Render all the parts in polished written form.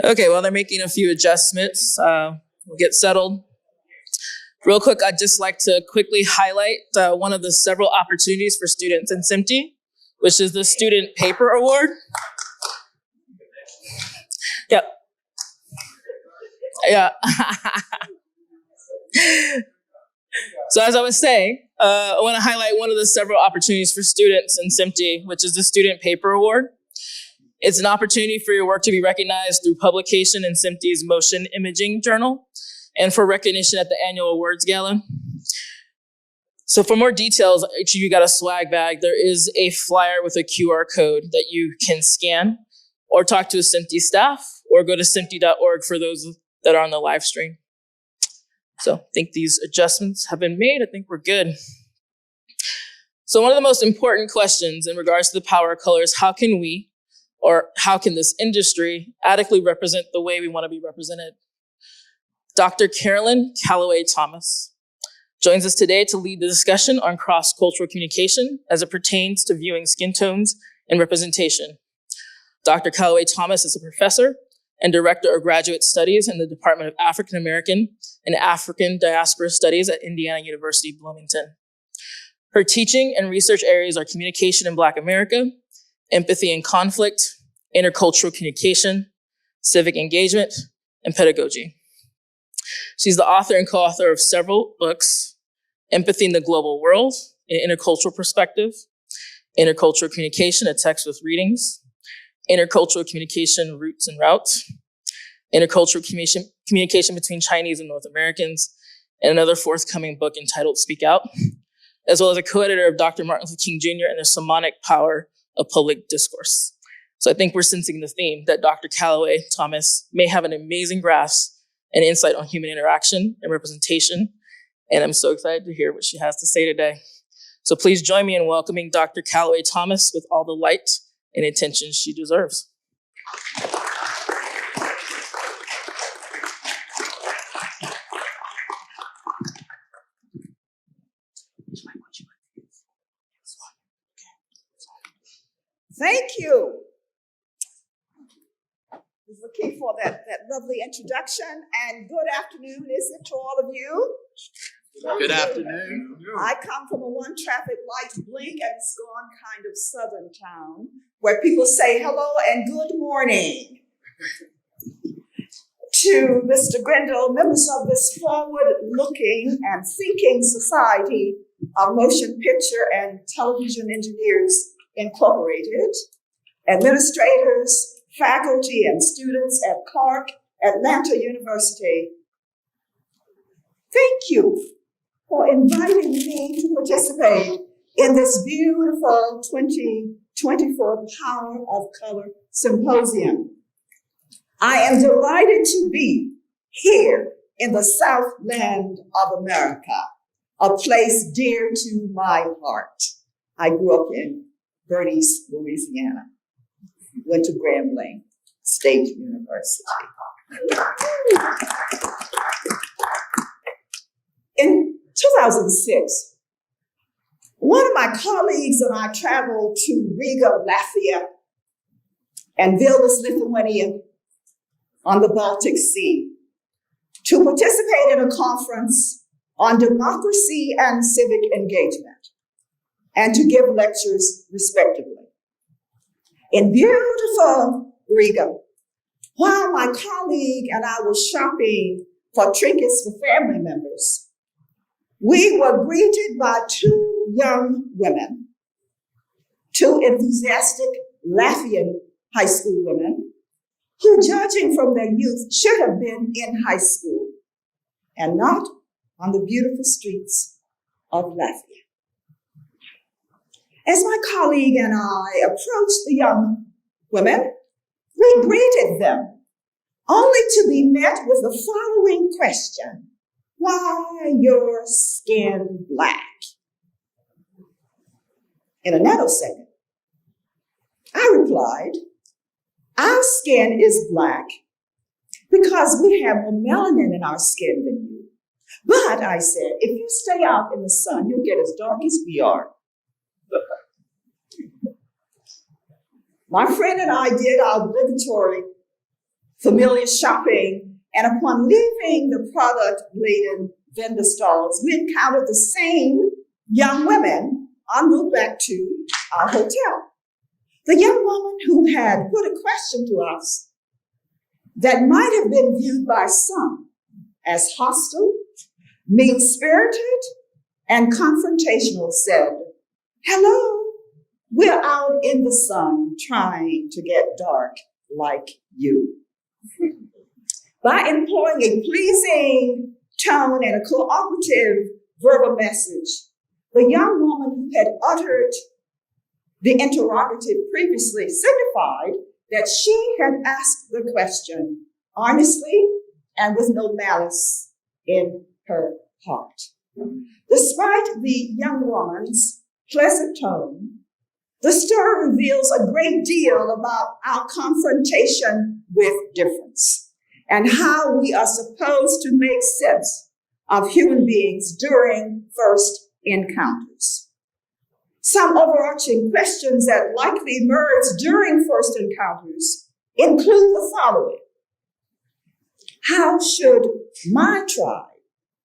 Okay, well, they're making a few adjustments. We'll get settled. Real quick, I'd just like to quickly highlight one of the several opportunities for students in SMPTE, which is the Student Paper Award. Yep. Yeah. So as I was saying, I want to highlight one of the several opportunities for students in SMPTE, which is the Student Paper Award. It's an opportunity for your work to be recognized through publication in SMPTE's Motion Imaging Journal and for recognition at the annual awards gala. So for more details, each of you got a swag bag. There is a flyer with a QR code that you can scan or talk to a SMPTE staff or go to SMPTE.org for those that are on the live stream. So I think these adjustments have been made. I think we're good. So one of the most important questions in regards to the power of color is how can we, or how can this industry adequately represent the way we want to be represented? Dr. Carolyn Calloway Thomas joins us today to lead the discussion on cross-cultural communication as it pertains to viewing skin tones and representation. Dr. Calloway Thomas is a professor and director of graduate studies in the Department of African American and African Diaspora Studies at Indiana University, Bloomington. Her teaching and research areas are communication in Black America, empathy and conflict, intercultural communication, civic engagement, and pedagogy. She's the author and co-author of several books: Empathy in the Global World, an Intercultural Perspective, Intercultural Communication, a Text with Readings, Intercultural Communication, Roots and Routes, Intercultural Communication Between Chinese and North Americans, and another forthcoming book entitled Speak Out, as well as a co-editor of Dr. Martin Luther King Jr. and the Shamanic Power of Public Discourse. So I think we're sensing the theme that Dr. Calloway Thomas may have an amazing grasp and insight on human interaction and representation, and I'm so excited to hear what she has to say today. So please join me in welcoming Dr. Calloway Thomas with all the light and attention she deserves. Thank you, Ms. McKee, for that lovely introduction, and good afternoon, is it, to all of you? Good afternoon. I come from a one traffic light blink and it's gone kind of southern town where people say hello and good morning. To Mr. Grindle, members of this forward-looking and thinking society of Motion Picture and Television Engineers Incorporated, administrators, faculty, and students at Clark Atlanta University, thank you for inviting me to participate in this beautiful 2024 Power of Color Symposium. I am delighted to be here in the Southland of America, a place dear to my heart. I grew up in Bernice, Louisiana, went to Grambling State University. In 2006, one of my colleagues and I traveled to Riga, Latvia, and Vilnius, Lithuania, on the Baltic Sea to participate in a conference on democracy and civic engagement and to give lectures respectively. In beautiful Riga, while my colleague and I were shopping for trinkets for family members, we were greeted by two young women, two enthusiastic Latvian high school women, who, judging from their youth, should have been in high school and not on the beautiful streets of Latvia. As my colleague and I approached the young women, we greeted them, only to be met with the following question: why your skin black? In a nanosecond, I replied, our skin is black because we have more melanin in our skin than you. But, I said, if you stay out in the sun, you'll get as dark as we are. My friend and I did our obligatory familiar shopping, and upon leaving the product-laden vendor stalls, we encountered the same young women en route back to our hotel. The young woman who had put a question to us that might have been viewed by some as hostile, mean-spirited, and confrontational said, "Hello, we're out in the sun trying to get dark like you." By employing a pleasing tone and a cooperative verbal message, the young woman who had uttered the interrogative previously signified that she had asked the question honestly and with no malice in her heart. Despite the young woman's pleasant tone, the story reveals a great deal about our confrontation with difference and how we are supposed to make sense of human beings during first encounters. Some overarching questions that likely emerge during first encounters include the following. How should my tribe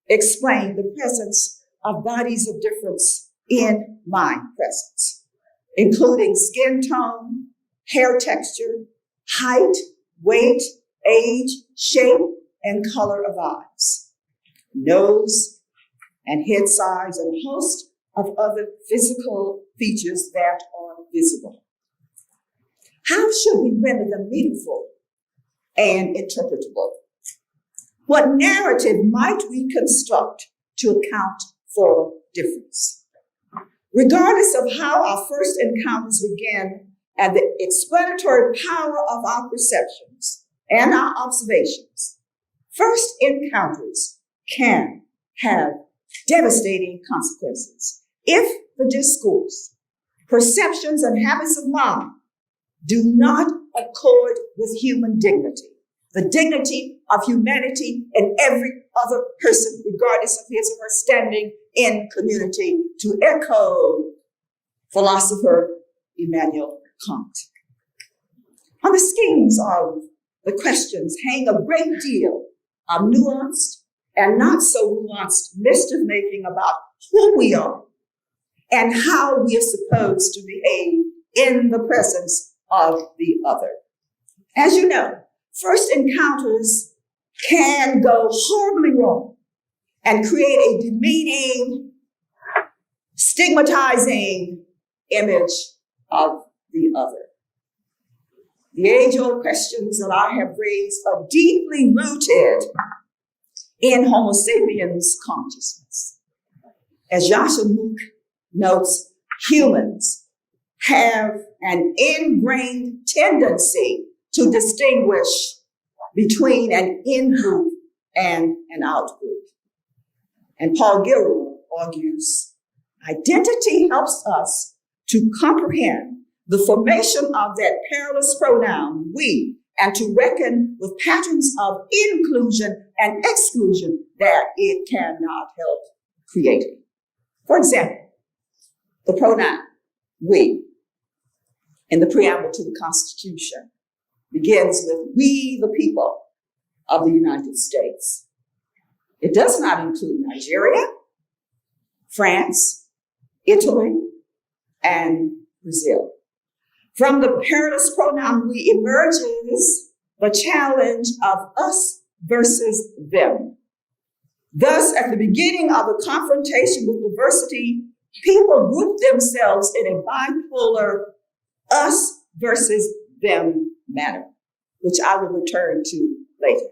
explain the presence of bodies of difference in my presence, including skin tone, hair texture, height, weight, age, shape, and color of eyes, nose, and head size, and a host of other physical features that are visible? How should we render them meaningful and interpretable? What narrative might we construct to account for difference? Regardless of how our first encounters begin and the explanatory power of our perceptions and our observations, first encounters can have devastating consequences if the discourse, perceptions, and habits of mind do not accord with human dignity, the dignity of humanity and every other person, regardless of his or her standing in community, to echo philosopher Immanuel Kant. On the schemes of the questions hang a great deal of nuanced and not so nuanced mischief making about who we are and how we are supposed to behave in the presence of the other. As you know, first encounters can go horribly wrong and create a demeaning, stigmatizing image of the other. The age-old questions that I have raised are deeply rooted in Homo sapiens consciousness. As Joshua Mook notes, humans have an ingrained tendency to distinguish between an in-group and an out-group. And Paul Gilroy argues, identity helps us to comprehend the formation of that perilous pronoun, we, and to reckon with patterns of inclusion and exclusion that it cannot help creating. For example, the pronoun we in the preamble to the Constitution begins with "we the people of the United States." It does not include Nigeria, France, Italy, and Brazil. From the perilous pronoun we emerges the challenge of us versus them. Thus, at the beginning of the confrontation with diversity, people group themselves in a bipolar us versus them manner, which I will return to later.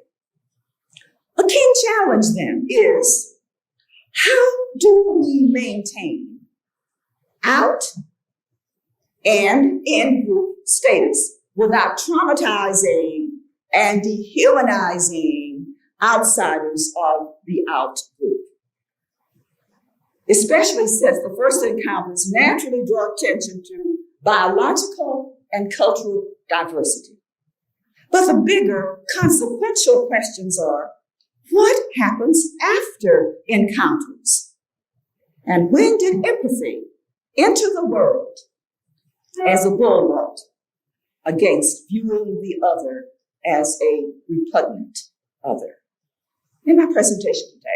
A key challenge then is, how do we maintain out and in-group status without traumatizing and dehumanizing outsiders of the out group? Especially since the first encounters naturally draw attention to biological and cultural diversity. But the bigger consequential questions are, what happens after encounters? And when did empathy enter the world as a bulwark against viewing the other as a repugnant other. In my presentation today,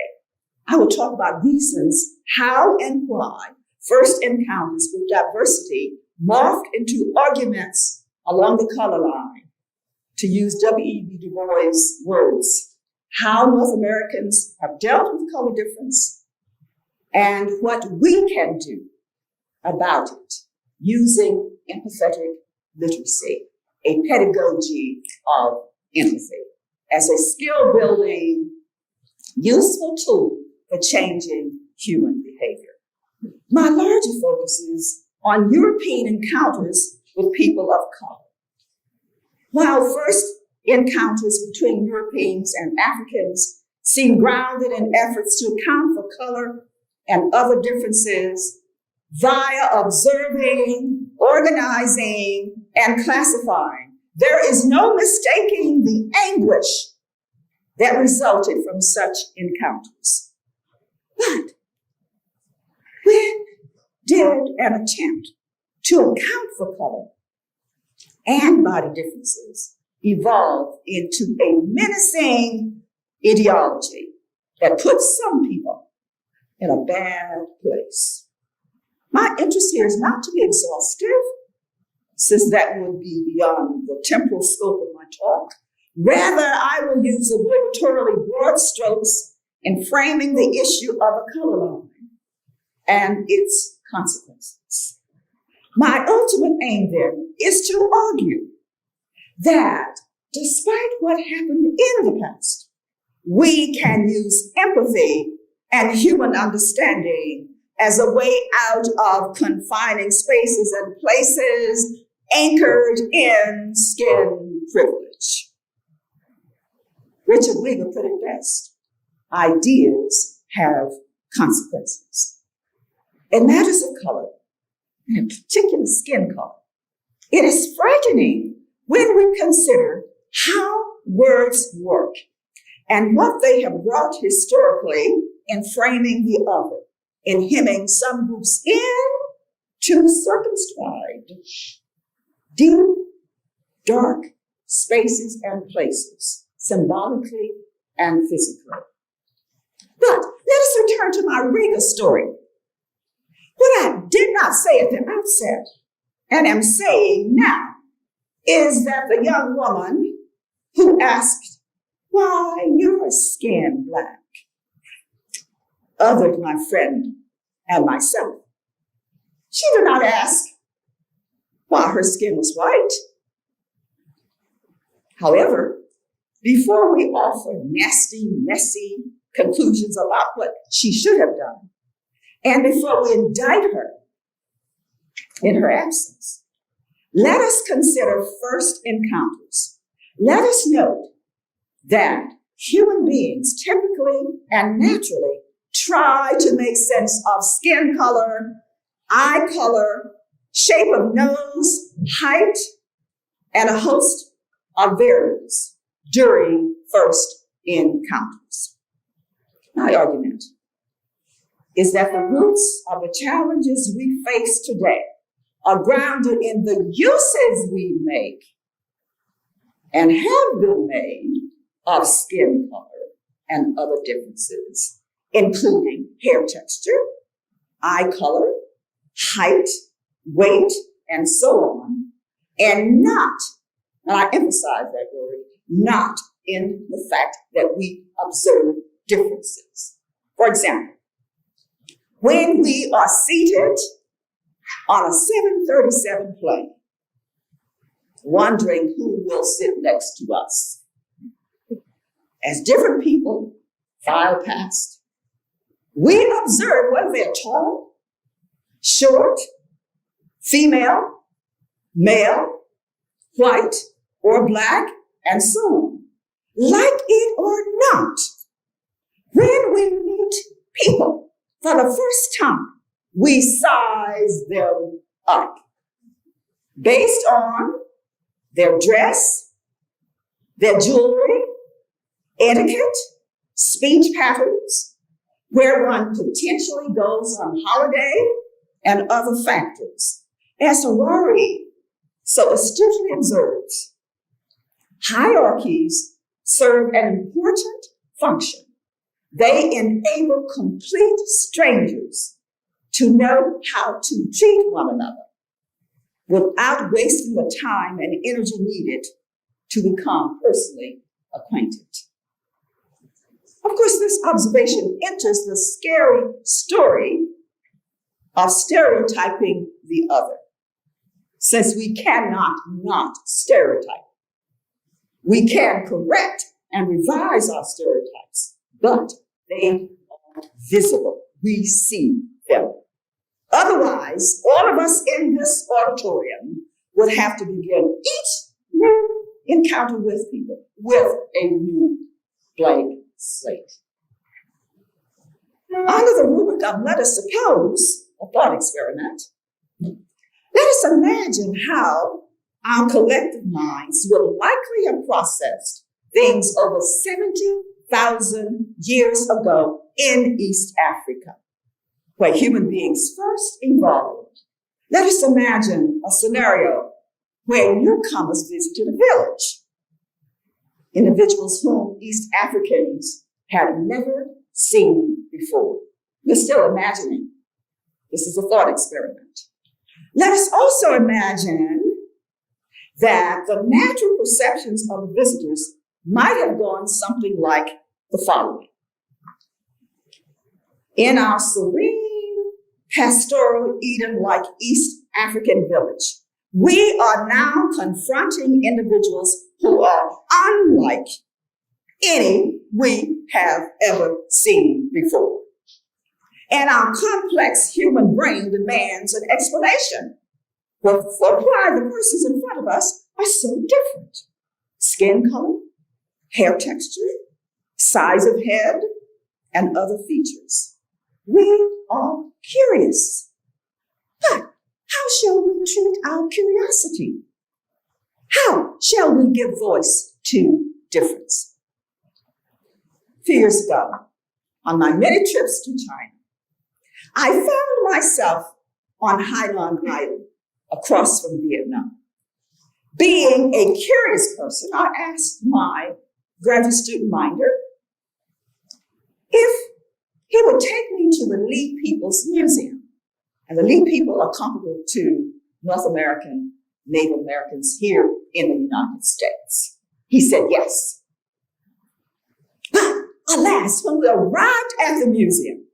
I will talk about reasons how and why first encounters with diversity morphed into arguments along the color line, to use W.E.B. Du Bois' words, how North Americans have dealt with color difference and what we can do about it using empathetic literacy, a pedagogy of empathy, as a skill-building, useful tool for changing human behavior. My larger focus is on European encounters with people of color. While first encounters between Europeans and Africans seem grounded in efforts to account for color and other differences via observing, organizing, and classifying, there is no mistaking the anguish that resulted from such encounters. But when did an attempt to account for color and body differences evolve into a menacing ideology that puts some people in a bad place? My interest here is not to be exhaustive, since that would be beyond the temporal scope of my talk. Rather, I will use obligatorily broad strokes in framing the issue of a color line and its consequences. My ultimate aim then is to argue that despite what happened in the past, we can use empathy and human understanding as a way out of confining spaces and places anchored in skin privilege. Richard Weaver put it best: ideas have consequences. In matters of color, and in particular skin color, it is frightening when we consider how words work and what they have brought historically in framing the other, in hemming some groups in to circumscribed, deep, dark spaces and places, symbolically and physically. But let us return to my Riga story. What I did not say at the outset, and am saying now, is that the young woman who asked, "Why your skin black?" othered my friend and myself. She did not ask why her skin was white. However, before we offer nasty, messy conclusions about what she should have done, and before we indict her in her absence, let us consider first encounters. Let us note that human beings typically and naturally try to make sense of skin color, eye color, shape of nose, height, and a host of variables during first encounters. My argument is that the roots of the challenges we face today are grounded in the uses we make and have been made of skin color and other differences, including hair texture, eye color, height, weight, and so on, and not, and I emphasize that word, not in the fact that we observe differences. For example, when we are seated on a 737 plane, wondering who will sit next to us, as different people file past, we observe whether they're tall, short, female, male, white, or black, and so on. Like it or not, when we meet people for the first time, we size them up based on their dress, their jewelry, etiquette, speech patterns, where one potentially goes on holiday, and other factors. As Harari so astutely observes, Hierarchies serve an important function. They enable complete strangers to know how to treat one another without wasting the time and energy needed to become personally acquainted. Of course, this observation enters the scary story of stereotyping the other, since we cannot not stereotype. We can correct and revise our stereotypes, but they are visible. We see them. Otherwise, all of us in this auditorium would have to begin each new encounter with people with a new blank slate. Under the rubric of let us suppose, a thought experiment, let us imagine how our collective minds would likely have processed things over 70,000 years ago in East Africa, where human beings first evolved. Let us imagine a scenario where newcomers visited a village, individuals whom East Africans had never seen before. We're still imagining. This is a thought experiment. Let us also imagine that the natural perceptions of the visitors might have gone something like the following. In our serene, pastoral, Eden-like East African village, we are now confronting individuals who are unlike any we have ever seen before. And our complex human brain demands an explanation for why the persons in front of us are so different. Skin color, hair texture, size of head, and other features. We are curious. But how shall we treat our curiosity? How shall we give voice to difference? A few years ago, on my many trips to China, I found myself on Hainan Island, across from Vietnam. Being a curious person, I asked my graduate student minder if he would take me to the Li People's Museum. And the Li people are comparable to North American Native Americans here in the United States. He said yes. But alas, when we arrived at the museum,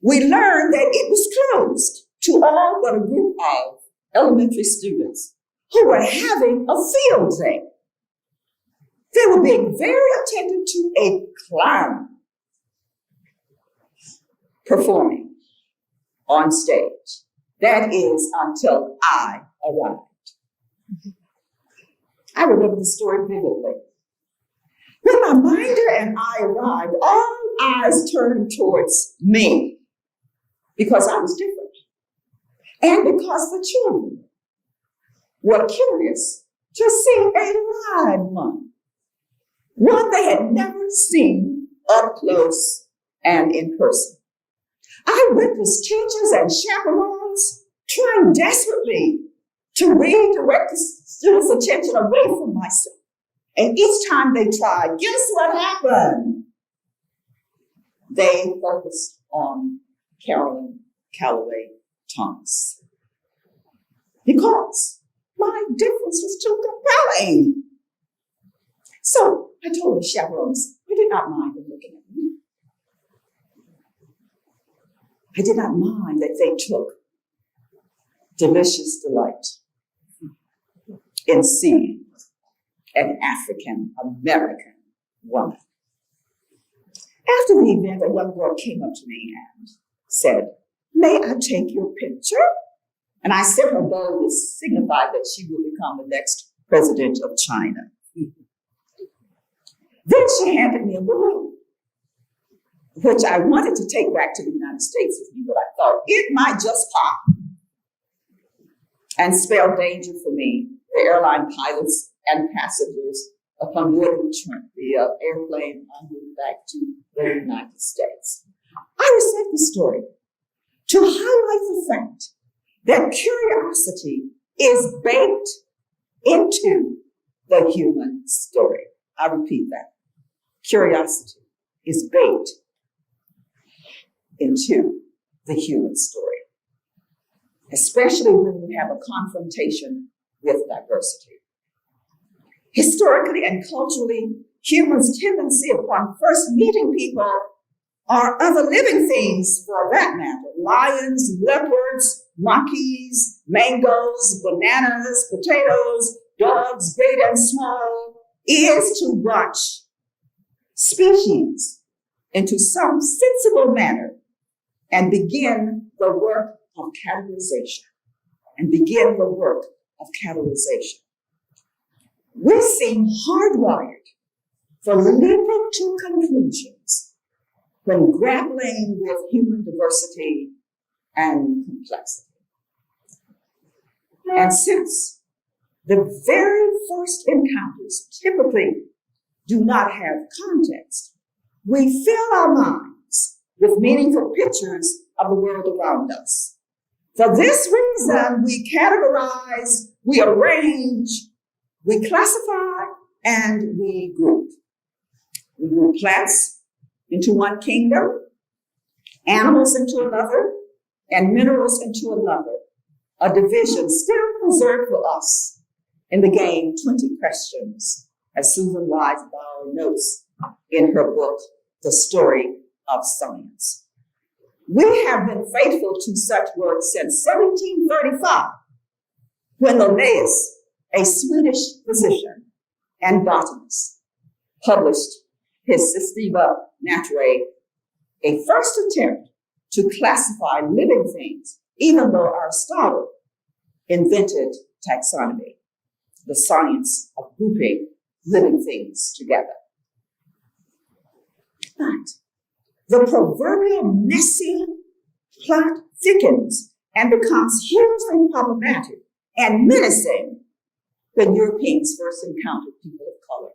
we learned that it was closed to all but a group of elementary students who were having a field day. They were being very attentive to a clown performing on stage. That is until I arrived. I remember the story vividly. When my minder and I arrived, all eyes turned towards me because I was different. And because the children were curious to see a live one they had never seen up close and in person. I witnessed teachers and chaperones trying desperately to redirect the students' attention away from myself. And each time they tried, guess what happened? They focused on Carolyn Calloway Thomas. Because my difference was too compelling. So I told the chaperones, I did not mind them looking at me. I did not mind that they took delicious delight in seeing an African American woman. After the event, a young girl came up to me and said, "May I take your picture?" And I said her bow was signified that she would become the next president of China. Then she handed me a balloon, which I wanted to take back to the United States with me, but I thought it might just pop and spell danger for me, the airline pilots and passengers upon boarding the airplane en route back to the United States. I recite the story to highlight the fact that curiosity is baked into the human story. I repeat that. Curiosity is baked into the human story, especially when we have a confrontation with diversity. Historically and culturally, humans' tendency upon first meeting people or other living things for that matter, lions, leopards, monkeys, mangoes, bananas, potatoes, dogs, great and small, is to bunch species into some sensible manner and begin the work of categorization. We seem hardwired for leaping to conclusions when grappling with human diversity and complexity. And since the very first encounters typically do not have context, we fill our minds with meaningful pictures of the world around us. For this reason, we categorize, we arrange, we classify, and we group. We group plants into one kingdom, animals into another, and minerals into another, a division still preserved for us in the game 20 Questions, as Susan Wise Bauer notes in her book, The Story of Science. We have been faithful to such work since 1735, when Linnaeus, a Swedish physician and botanist, published his Systema Naturae, a first attempt to classify living things, even though Aristotle invented taxonomy, the science of grouping living things together. But the proverbial messy plot thickens and becomes hugely problematic and menacing when Europeans first encountered people of color.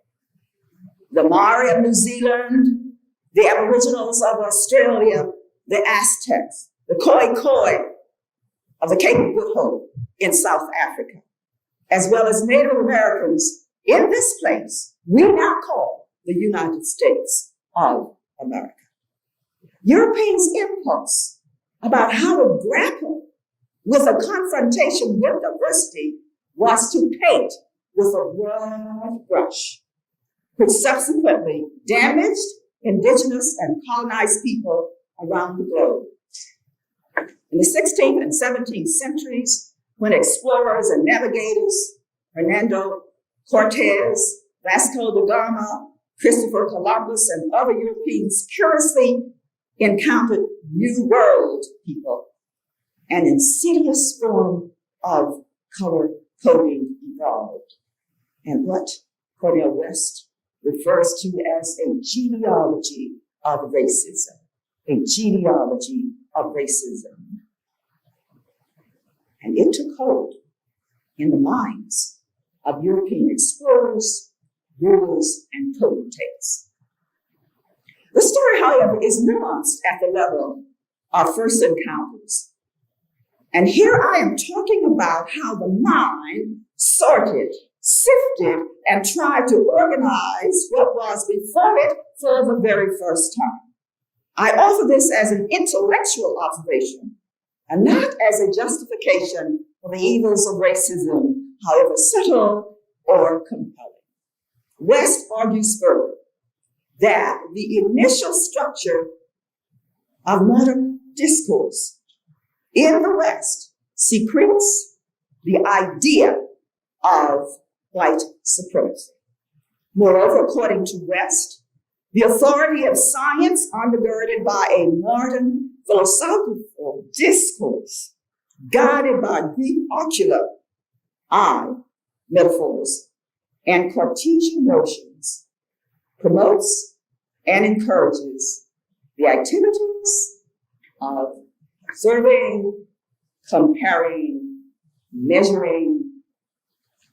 The Maori of New Zealand, the Aboriginals of Australia, the Aztecs, the Khoi of the Cape of Good Hope in South Africa, as well as Native Americans in this place we now call the United States of America. Europeans' impulse about how to grapple with a confrontation with diversity was to paint with a broad brush, which subsequently damaged indigenous and colonized people around the globe. In the 16th and 17th centuries, when explorers and navigators, Hernando Cortez, Vasco da Gama, Christopher Columbus, and other Europeans curiously encountered New World people, an insidious form of color coding evolved, and what Cornel West refers to as a genealogy of racism, And it took hold in the minds of European explorers, rulers, and potentates. The story, however, is nuanced at the level of first encounters. And here I am talking about how the mind sorted, sifted, and tried to organize what was before it for the very first time. I offer this as an intellectual observation and not as a justification for the evils of racism, however subtle or compelling. West argues further that the initial structure of modern discourse in the West secretes the idea of white supremacy. Moreover, according to West, the authority of science undergirded by a modern philosophical discourse guided by Greek ocular eye metaphors and Cartesian notions promotes and encourages the activities of observing, comparing, measuring,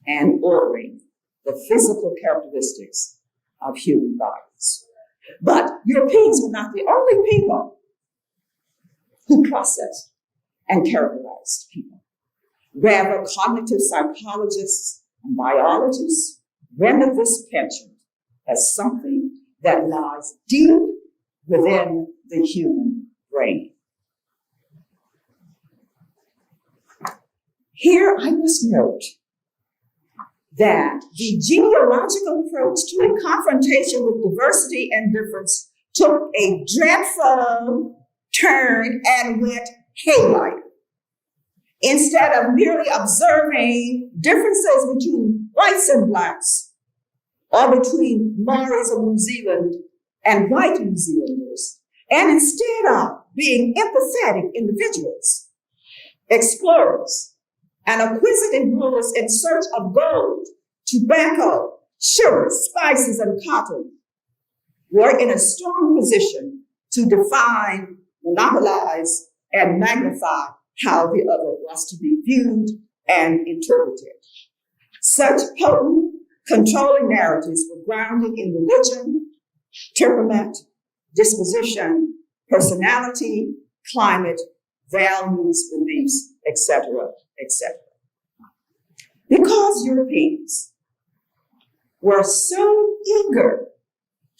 and ordering the physical characteristics of human bodies. But Europeans were not the only people who processed and characterized people. Rather, cognitive psychologists and biologists, render this penchant as something that lies deep within the human brain. Here I must note that the genealogical approach to a confrontation with diversity and difference took a dreadful turn and went haywire. Instead of merely observing differences between whites and blacks, or between Maoris of New Zealand and white New Zealanders, and instead of being empathetic individuals, explorers, and acquisitive rulers in search of gold, tobacco, sugar, spices, and cotton, were in a strong position to define, monopolize, and magnify how the other was to be viewed and interpreted. Such potent, controlling narratives were grounded in religion, temperament, disposition, personality, climate, values, beliefs, etc., etc. Because Europeans were so eager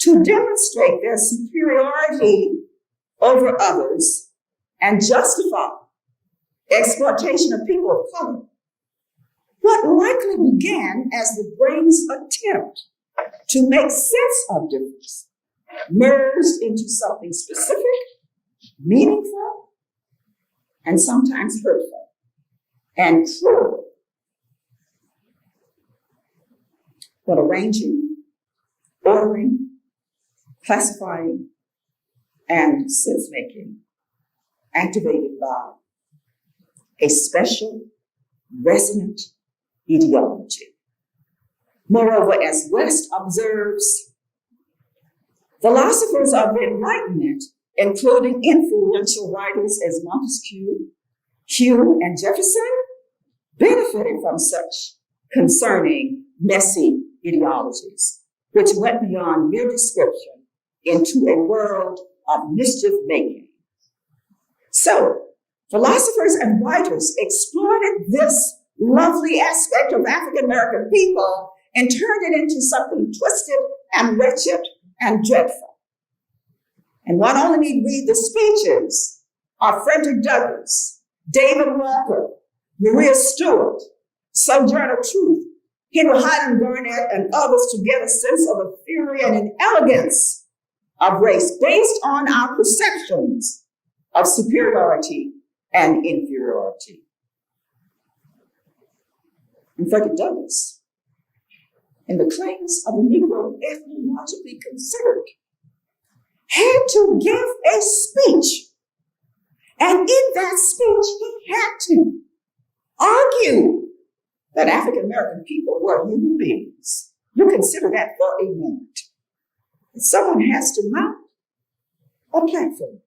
to demonstrate their superiority over others and justify exploitation of people of color, what likely began as the brain's attempt to make sense of difference merged into something specific, meaningful, and sometimes hurtful and cruel. But arranging, ordering, classifying, and sense-making activated by a special, resonant ideology. Moreover, as West observes, philosophers of the Enlightenment, including influential writers as Montesquieu, Hume, and Jefferson, benefited from such concerning messy ideologies, which went beyond mere description into a world of mischief-making. So, philosophers and writers exploited this lovely aspect of African American people and turned it into something twisted and wretched and dreadful. And one only need read the speeches of Frederick Douglass, David Walker, Maria Stewart, Sojourner Truth, Henry Highland Garnet, and others to get a sense of the fury and inelegance of race based on our perceptions of superiority and inferiority. And Frederick Douglass, in the claims of the Negro ethnologically considered, had to give a speech. And in that speech, he had to argue that African American people were human beings. You consider that for a moment. Someone has to mount a platform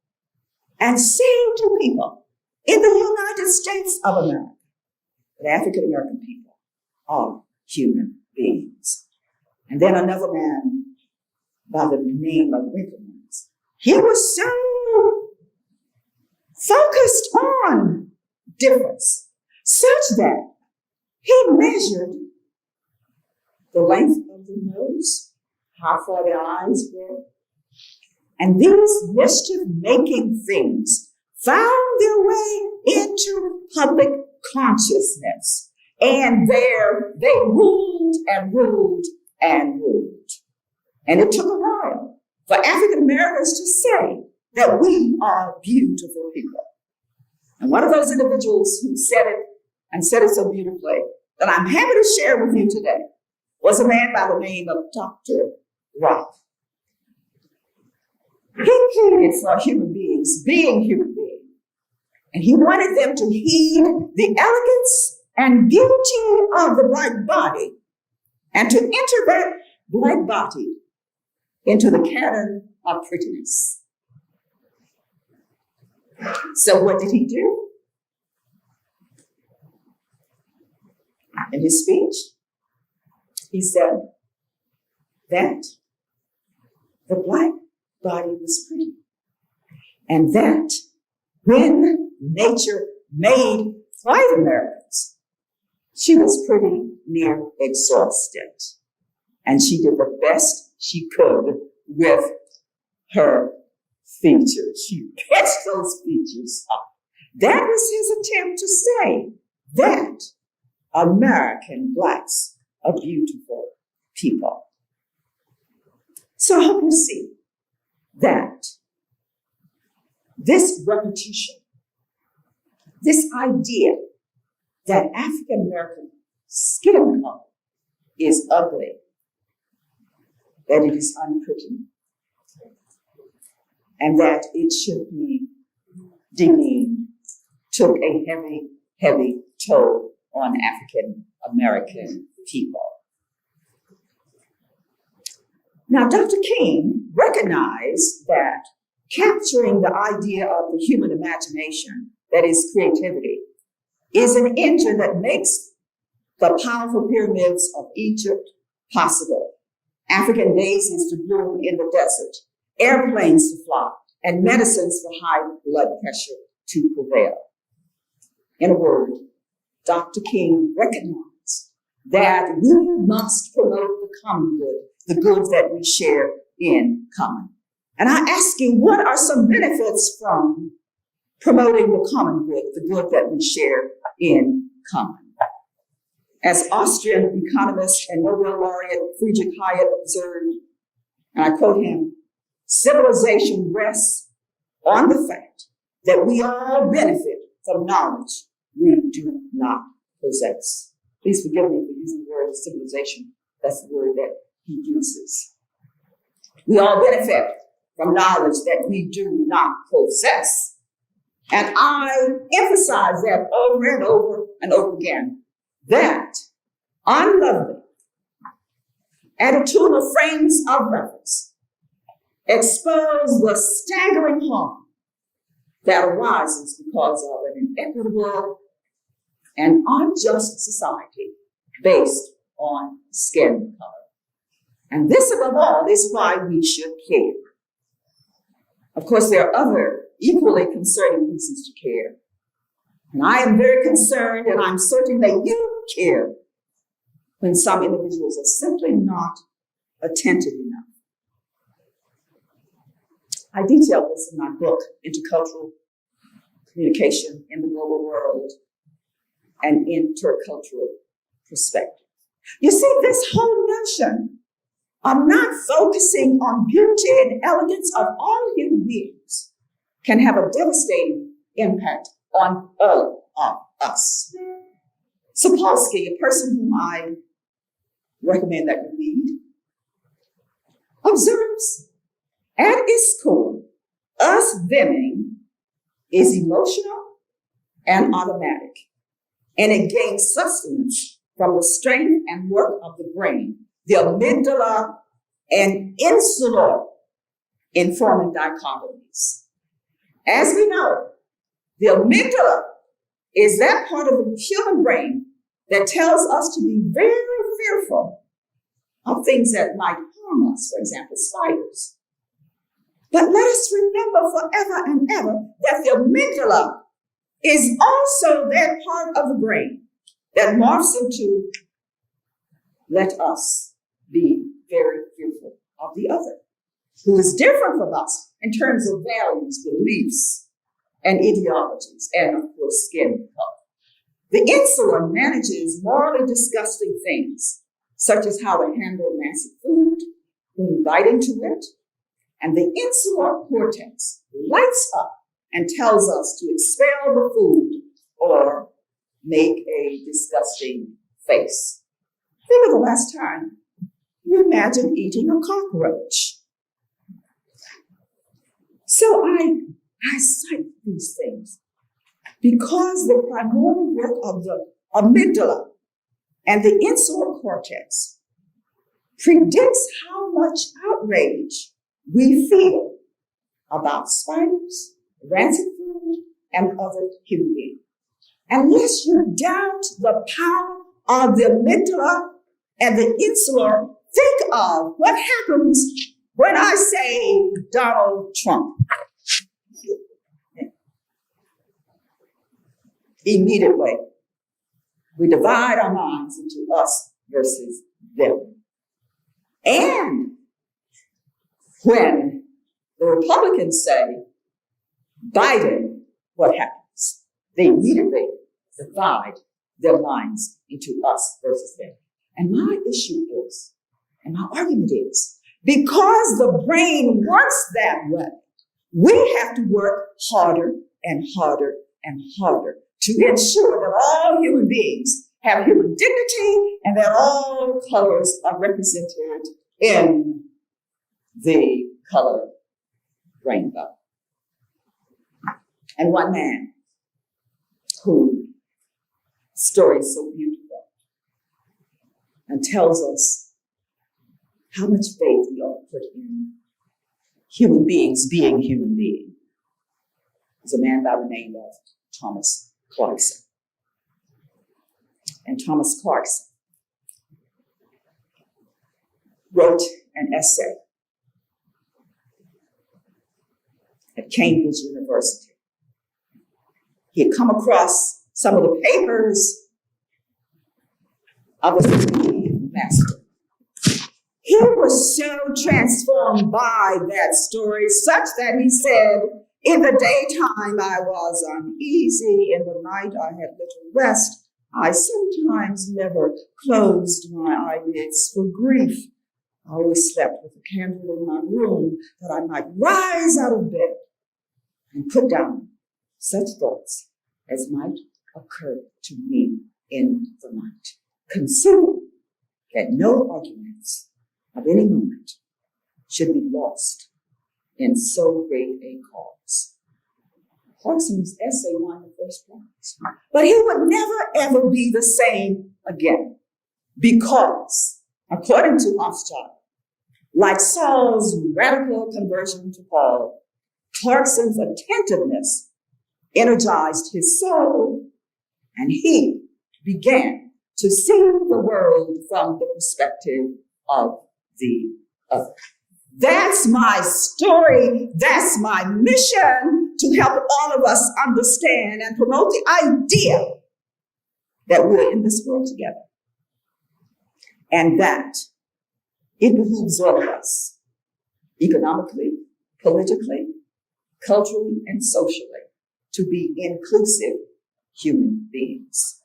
and say to people in the United States of America that African American people are human beings. And then another man by the name of Winkleman, he was so focused on difference such that he measured the length of the nose, how far the eyes were, and these mischief-making things found their way into public consciousness. And there they ruled and ruled and ruled. And it took a while for African Americans to say that we are beautiful people. And one of those individuals who said it and said it so beautifully that I'm happy to share with you today was a man by the name of Dr. Roth. He pleaded for human beings being human beings. And he wanted them to heed the elegance and beauty of the black body and to enter that black body into the canon of prettiness. So what did he do? In his speech, he said that the black body was pretty, and that when nature made white Americans, she was pretty near exhausted. And she did the best she could with her features. She pitched those features up. That was his attempt to say that American Blacks are beautiful people. So I hope you see that this repetition, this idea that African American skin color is ugly, that it is unpretty, and that it should be demeaned, took a heavy, heavy toll on African American people. Now, Dr. King recognized that capturing the idea of the human imagination, that is creativity, is an engine that makes the powerful pyramids of Egypt possible, African daisies to bloom in the desert, airplanes to fly, and medicines for high blood pressure to prevail. In a word, Dr. King recognized that we must promote the common good, the goods that we share in common. And I ask you, what are some benefits from promoting the common good, the good that we share in common? As Austrian economist and Nobel laureate Friedrich Hayek observed, and I quote him, civilization rests on the fact that we all benefit from knowledge we do not possess. Please forgive me for using the word civilization. That's the word that he uses. We all benefit from knowledge that we do not possess. And I emphasize that over and over and over again, that unlovely attitudinal frames of reference expose the staggering harm that arises because of an inequitable and unjust society based on skin color. And this, above all, is why we should care. Of course, there are other equally concerning reasons to care. And I am very concerned, and I'm certain that you care, when some individuals are simply not attentive enough. I detail this in my book, Intercultural Communication in the Global World, and Intercultural Perspective. You see, this whole notion of not focusing on beauty and elegance of all human beings can have a devastating impact on all of us. Sapolsky, a person whom I recommend that you read, observes, at its core, us dimming is emotional and automatic, and it gains sustenance from the strength and work of the brain, the amygdala and insula in forming dichotomies. As we know, the amygdala is that part of the human brain that tells us to be very fearful of things that might harm us, for example, spiders. But let us remember forever and ever that the amygdala is also that part of the brain that morphs into let us be very fearful of the other, who is different from us in terms of values, beliefs, and ideologies, and of course, skin color. The insula manages morally disgusting things, such as how to handle rancid food, when biting into it, and the insular cortex lights up and tells us to expel the food or make a disgusting face. Think of the last time you imagined eating a cockroach. So I cite these things because the primordial work of the amygdala and the insular cortex predicts how much outrage we feel about spiders, rancid food, and other human beings. Unless you doubt the power of the amygdala and the insular, think of what happens when I say Donald Trump. Immediately, we divide our minds into us versus them. And when the Republicans say Biden, what happens? They immediately divide their minds into us versus them. And my issue is, and my argument is, because the brain works that way, we have to work harder and harder and harder to ensure that all human beings have human dignity and that all colors are represented in the color rainbow. And one man whose story is so beautiful and tells us how much faith we ought to put in human beings being human beings is a man by the name of Thomas Clarkson. And Thomas Clarkson wrote an essay at Cambridge University. He had come across some of the papers of the master. He was so transformed by that story, such that he said, in the daytime I was uneasy, in the night I had little rest. I sometimes never closed my eyelids for grief. I always slept with a candle in my room that I might rise out of bed and put down such thoughts as might occur to me in the night. Consider that no arguments of any moment should be lost in so great a cause. Clarkson's essay won the first prize, but he would never ever be the same again because, according to Hofstadter, like Saul's radical conversion to Paul, Clarkson's attentiveness energized his soul, and he began to see the world from the perspective of the other. That's my story. That's my mission, to help all of us understand and promote the idea that we're in this world together, and that it behooves all of us, economically, politically, culturally, and socially, to be inclusive human beings.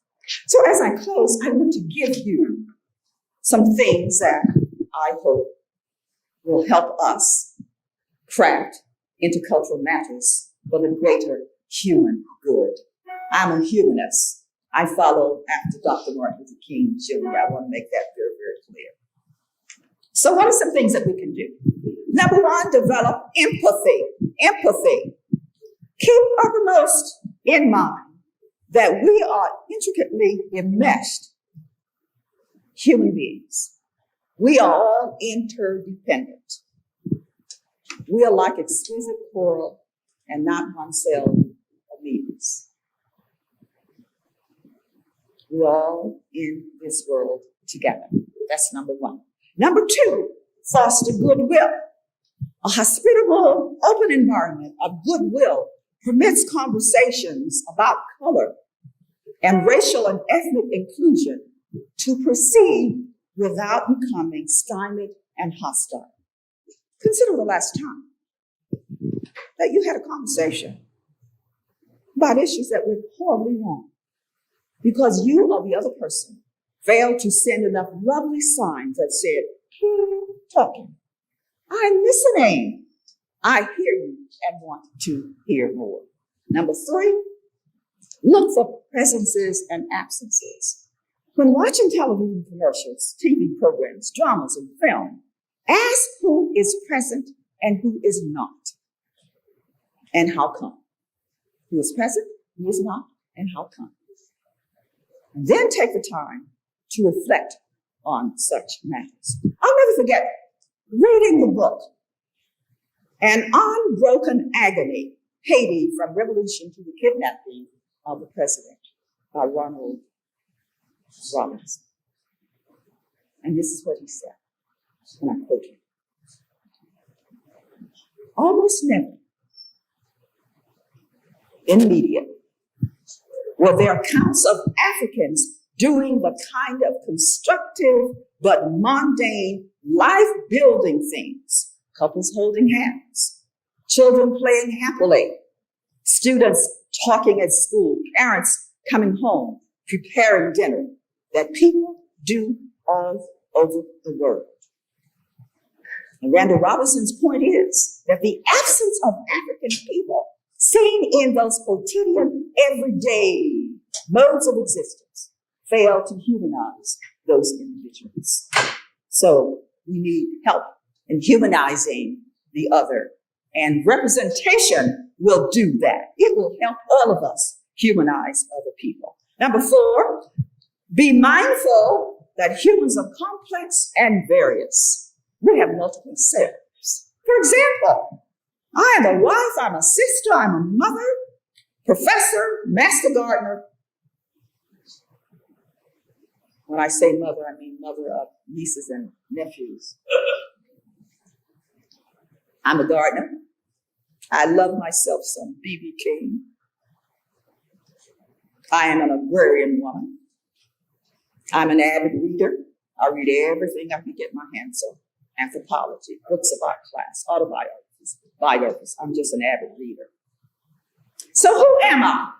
So as I close, I want to give you some things that I hope will help us craft intercultural matters for the greater human good. I'm a humanist. I follow after Dr. Martin Luther King Jr. I want to make that very, very clear. So what are some things that we can do? Number one, develop empathy. Empathy. Keep uppermost in mind that we are intricately enmeshed human beings. We are all interdependent. We are like exquisite coral and not one-celled amoebas. We're all in this world together. That's number one. Number two, foster goodwill. A hospitable, open environment of goodwill permits conversations about color and racial and ethnic inclusion to proceed without becoming stymied and hostile. Consider the last time that you had a conversation about issues that were horribly wrong because you or the other person failed to send enough lovely signs that said, keep talking. I'm listening. I hear you and want to hear more. Number three, look for presences and absences. When watching television commercials, TV programs, dramas, and film, ask who is present and who is not, and how come. Who is present, who is not, and how come. And then take the time to reflect on such matters. I'll never forget reading the book, An Unbroken Agony, Haiti from Revolution to the Kidnapping of the President by Ronald Robinson. And this is what he said, and I quote him. Almost never in media were there accounts of Africans doing the kind of constructive but mundane life-building things, couples holding hands, children playing happily, students talking at school, parents coming home, preparing dinner, that people do all over the world. And Randall Robinson's point is that the absence of African people seen in those quotidian, everyday modes of existence fail to humanize those individuals. So we need help in humanizing the other. And representation will do that. It will help all of us humanize other people. Number 4, be mindful that humans are complex and various. We have multiple selves. For example, I am a wife, I'm a sister, I'm a mother, professor, master gardener. When I say mother, I mean mother of nieces and nephews. I'm a gardener. I love myself some B.B. King. I am an agrarian woman. I'm an avid reader. I read everything I can get my hands on. Anthropology, books about class, autobiographies, biographies. I'm just an avid reader. So who am I?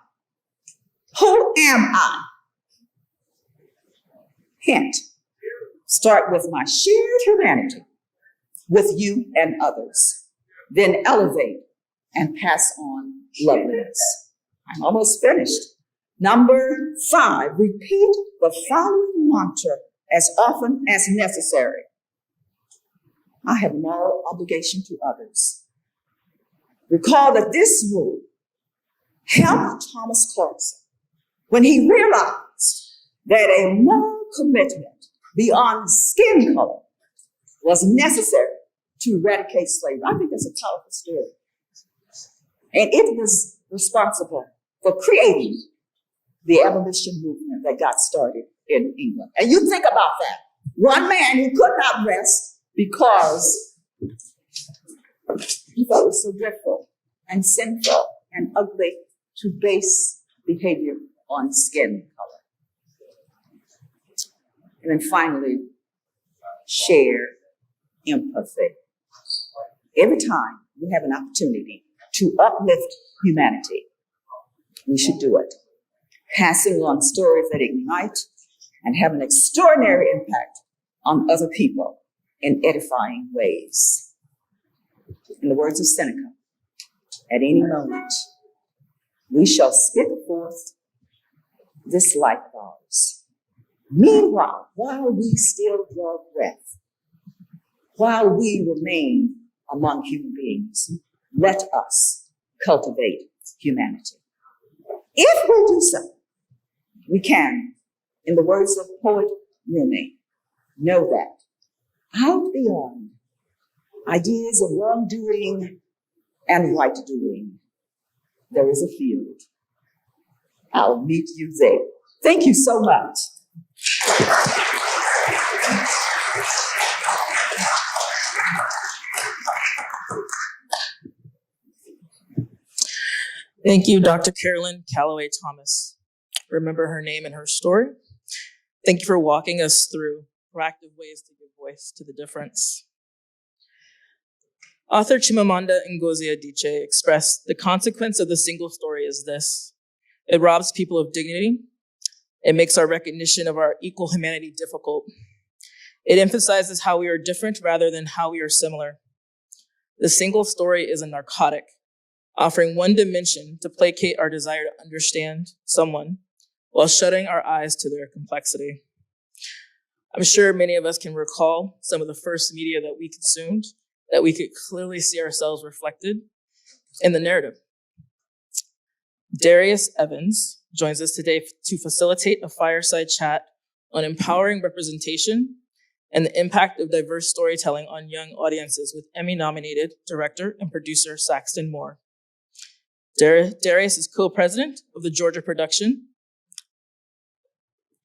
Who am I? Hint, start with my shared humanity with you and others, then elevate and pass on loveliness. I'm almost finished. Number 5, repeat the following mantra as often as necessary. I have moral obligation to others. Recall that this rule helped Thomas Clarkson when he realized that a moral commitment beyond skin color was necessary to eradicate slavery. I think that's a powerful story. And it was responsible for creating the abolition movement that got started in England. And you think about that. One man who could not rest because he thought it was so dreadful and sinful and ugly to base behavior on skin color. And then finally, share empathy. Every time we have an opportunity to uplift humanity, we should do it. Passing on stories that ignite and have an extraordinary impact on other people in edifying ways. In the words of Seneca, at any moment, we shall spit forth this life of ours. Meanwhile, while we still draw breath, while we remain among human beings, let us cultivate humanity. If we do so, we can, in the words of poet Rumi, know that out beyond ideas of wrongdoing and right doing, there is a field. I'll meet you there. Thank you so much. Thank you, Dr. Carolyn Calloway Thomas. Remember her name and her story. Thank you for walking us through proactive ways to give voice to the difference. Author Chimamanda Ngozi Adichie expressed, "The consequence of the single story is this: it robs people of dignity. It makes our recognition of our equal humanity difficult. It emphasizes how we are different rather than how we are similar. The single story is a narcotic, offering one dimension to placate our desire to understand someone while shutting our eyes to their complexity." I'm sure many of us can recall some of the first media that we consumed that we could clearly see ourselves reflected in the narrative. Darius Evans joins us today to facilitate a fireside chat on empowering representation and the impact of diverse storytelling on young audiences with Emmy-nominated director and producer Saxton Moore. Darius is co-president of the Georgia Production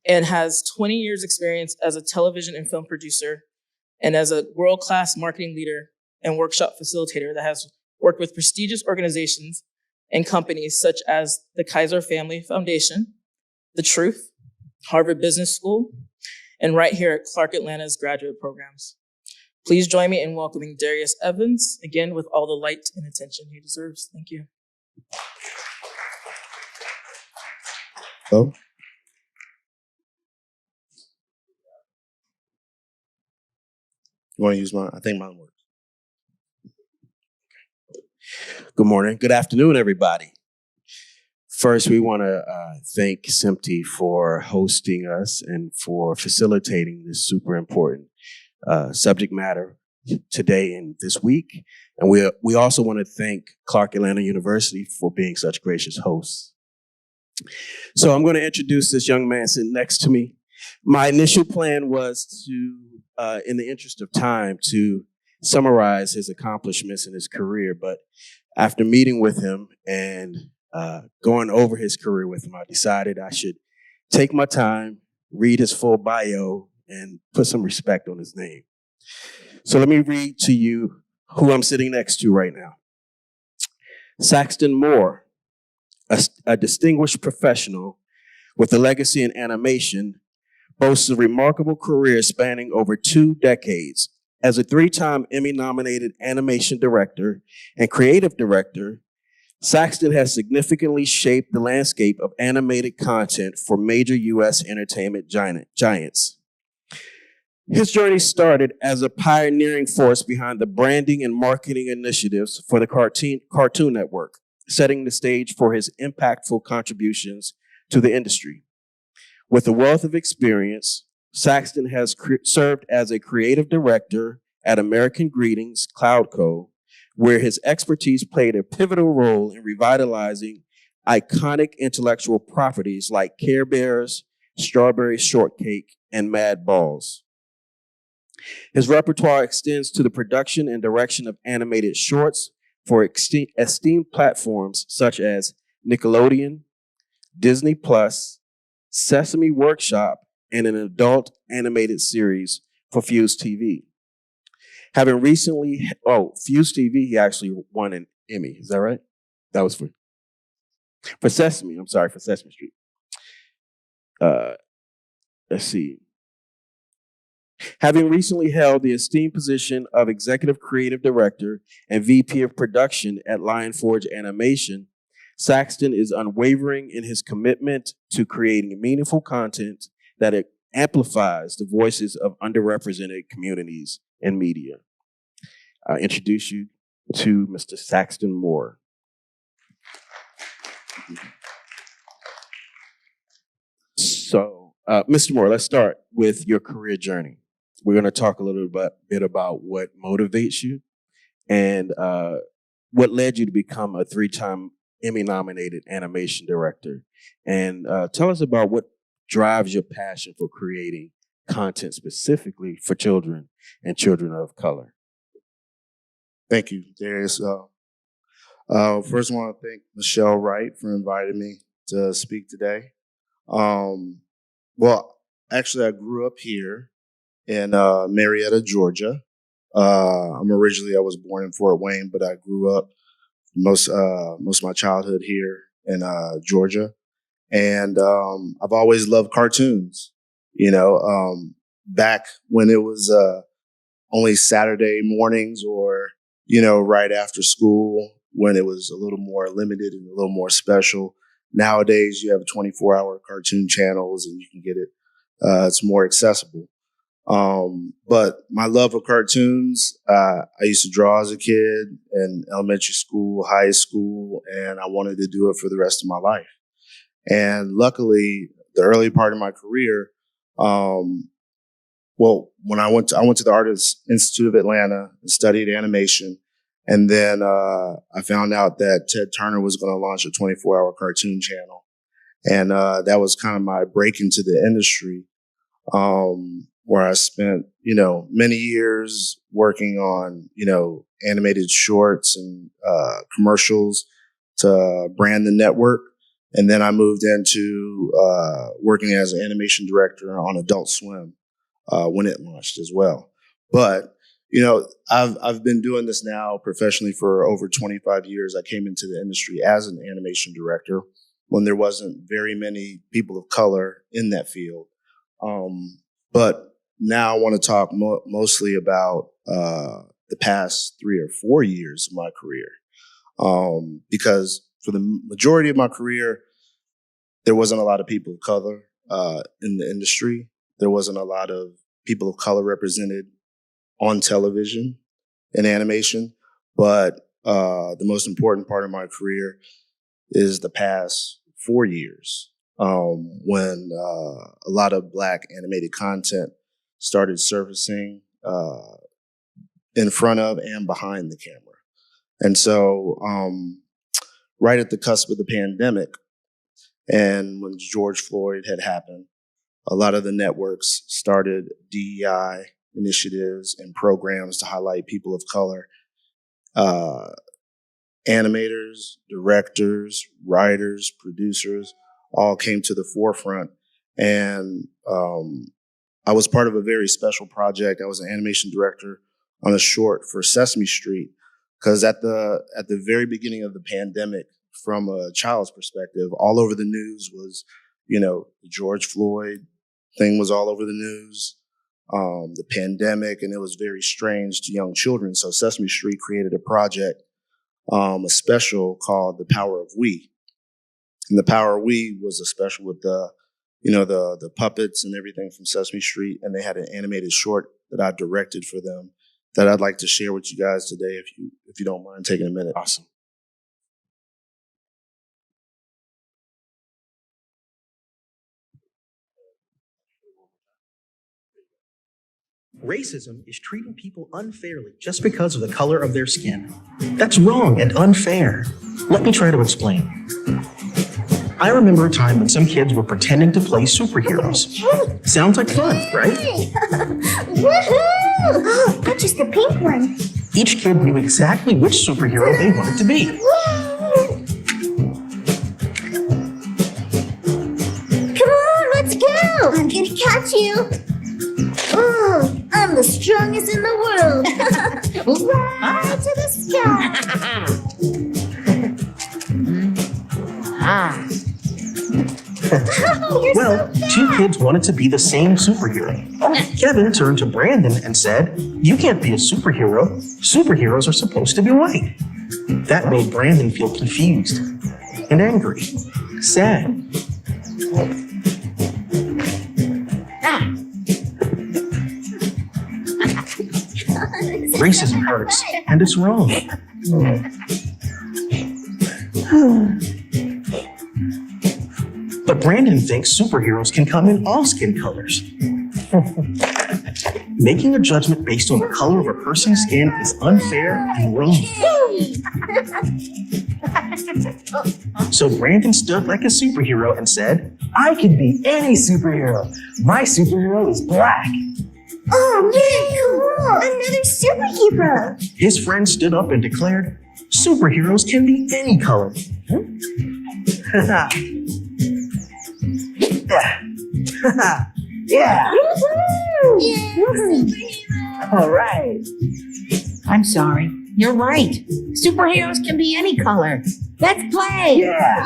and has 20 years experience as a television and film producer and as a world-class marketing leader and workshop facilitator that has worked with prestigious organizations and companies such as the Kaiser Family Foundation, The Truth, Harvard Business School, and right here at Clark Atlanta's graduate programs. Please join me in welcoming Darius Evans, again with all the light and attention he deserves. Thank you. Hello. You want to use mine? I think mine works. Good morning. Good afternoon, everybody. First, we want to thank SMPTE for hosting us and for facilitating this super important subject matter today and this week. And we also want to thank Clark Atlanta University for being such gracious hosts. So I'm going to introduce this young man sitting next to me. My initial plan was to, in the interest of time, to summarize his accomplishments in his career. But after meeting with him and going over his career with him, I decided I should take my time, read his full bio, and put some respect on his name. So let me read to you who I'm sitting next to right now. Saxton Moore, a distinguished professional with a legacy in animation, boasts a remarkable career spanning over 2 decades. As a 3-time Emmy-nominated animation director and creative director, Saxton has significantly shaped the landscape of animated content for major U.S. entertainment giants. His journey started as a pioneering force behind the branding and marketing initiatives for the Cartoon Network, setting the stage for his impactful contributions to the industry. With a wealth of experience, Saxton has served as a creative director at American Greetings Cloudco, where his expertise played a pivotal role in revitalizing iconic intellectual properties like Care Bears, Strawberry Shortcake, and Mad Balls. His repertoire extends to the production and direction of animated shorts for esteemed platforms such as Nickelodeon, Disney Plus, Sesame Workshop, and an adult animated series for Fuse TV. Having recently, Fuse TV, he actually won an Emmy. Is that right? That was for Sesame. I'm sorry, for Sesame Street. Let's see. Having recently held the esteemed position of Executive Creative Director and VP of Production at Lionforge Animation, Saxton is unwavering in his commitment to creating meaningful content that amplifies the voices of underrepresented communities in media. I introduce you to Mr. Saxton Moore. So, Mr. Moore, let's start with your career journey. We're going to talk a little bit about what motivates you and what led you to become a 3-time Emmy-nominated animation director. And tell us about what drives your passion for creating content specifically for children and children of color. Thank you, Darius. First, I want to thank Michelle Wright for inviting me to speak today. Well, actually, I grew up here in Marietta, Georgia. I was born in Fort Wayne, but I grew up most of my childhood here in Georgia. And I've always loved cartoons. Back when it was only Saturday mornings or, right after school, when it was a little more limited and a little more special. Nowadays, you have 24-hour cartoon channels and you can get it. It's more accessible. But my love of cartoons, I used to draw as a kid in elementary school, high school, and I wanted to do it for the rest of my life. And luckily, the early part of my career, when I went to the Artists Institute of Atlanta and studied animation, and then I found out that Ted Turner was going to launch a 24-hour cartoon channel. And that was kind of my break into the industry, where I spent, many years working on, animated shorts and commercials to brand the network. And then I moved into working as an animation director on Adult Swim when it launched as well. But I've been doing this now professionally for over 25 years. I came into the industry as an animation director when there wasn't very many people of color in that field. But now I want to talk mostly about the past 3 or 4 years of my career. Because for the majority of my career, there wasn't a lot of people of color in the industry. There wasn't a lot of people of color represented on television and animation. But the most important part of my career is the past 4 years, when a lot of Black animated content started surfacing in front of and behind the camera. And so right at the cusp of the pandemic, and when George Floyd had happened, a lot of the networks started DEI initiatives and programs to highlight people of color. Animators, directors, writers, producers all came to the forefront. And I was part of a very special project. I was an animation director on a short for Sesame Street, because at the very beginning of the pandemic, from a child's perspective, all over the news was, the George Floyd thing was all over the news, the pandemic, and it was very strange to young children. So Sesame Street created a project, a special called The Power of We. And The Power of We was a special with the puppets and everything from Sesame Street. And they had an animated short that I directed for them that I'd like to share with you guys today, if you don't mind taking a minute. Awesome. Racism is treating people unfairly just because of the color of their skin. That's wrong and unfair. Let me try to explain. I remember a time when some kids were pretending to play superheroes. Sounds like fun, right? Woohoo! Purchase the pink one. Each kid knew exactly which superhero they wanted to be. Come on, let's go! I'm gonna catch you. Oh, I'm the strongest in the world. Right to the sky. Well, two kids wanted to be the same superhero. Kevin turned to Brandon and said, "You can't be a superhero. Superheroes are supposed to be white." That made Brandon feel confused and angry, sad. Racism hurts, and it's wrong. But Brandon thinks superheroes can come in all skin colors. Making a judgment based on the color of a person's skin is unfair and wrong. So Brandon stood like a superhero and said, "I can be any superhero. My superhero is black." Oh man, cool! Another superhero. His friend stood up and declared, "Superheroes can be any color." Yeah. All right. I'm sorry. You're right. Superheroes can be any color. Let's play. Yeah.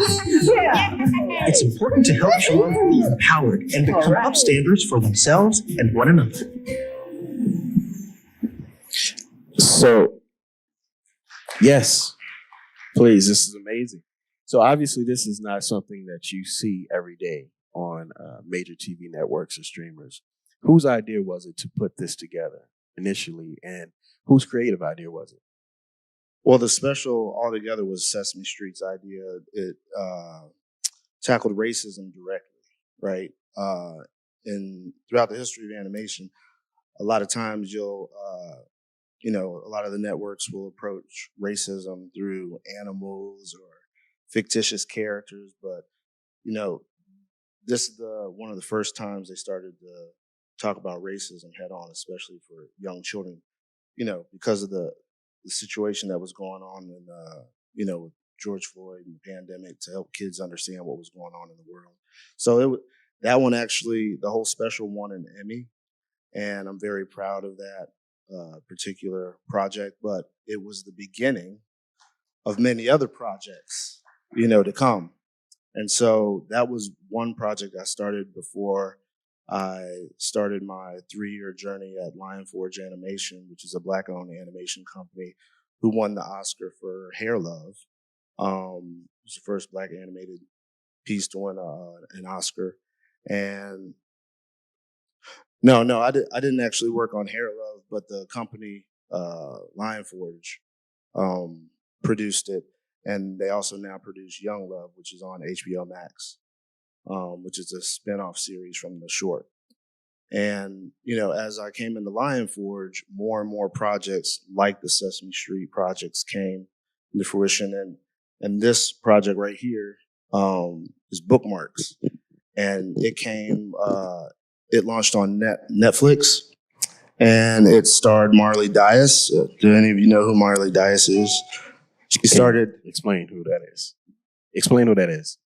It's important to help children be empowered and become upstanders for themselves and one another. So, yes, please, this is amazing. So obviously this is not something that you see every day on major TV networks or streamers. Whose idea was it to put this together initially, and whose creative idea was it? Well, the special altogether was Sesame Street's idea. It tackled racism directly, right? And throughout the history of animation, a lot of times a lot of the networks will approach racism through animals or fictitious characters, but this is one of the first times they started to talk about racism head on, especially for young children, because of the situation that was going on with George Floyd and the pandemic, to help kids understand what was going on in the world. So that one actually, the whole special won an Emmy, and I'm very proud of that particular project, but it was the beginning of many other projects, to come. And so that was one project I started before I started my 3-year journey at Lion Forge Animation, which is a Black-owned animation company who won the Oscar for Hair Love. It was the first Black animated piece to win an Oscar. And no, I didn't actually work on Hair Love, but the company Lion Forge produced it, and they also now produce Young Love, which is on HBO Max, which is a spin-off series from the short. And, as I came into Lion Forge, more and more projects like the Sesame Street projects came into fruition. And this project right here is Bookmarks. And it launched on Netflix, and it starred Marley Dias. Do any of you know who Marley Dias is? She started. Explain who that is. Explain who that is.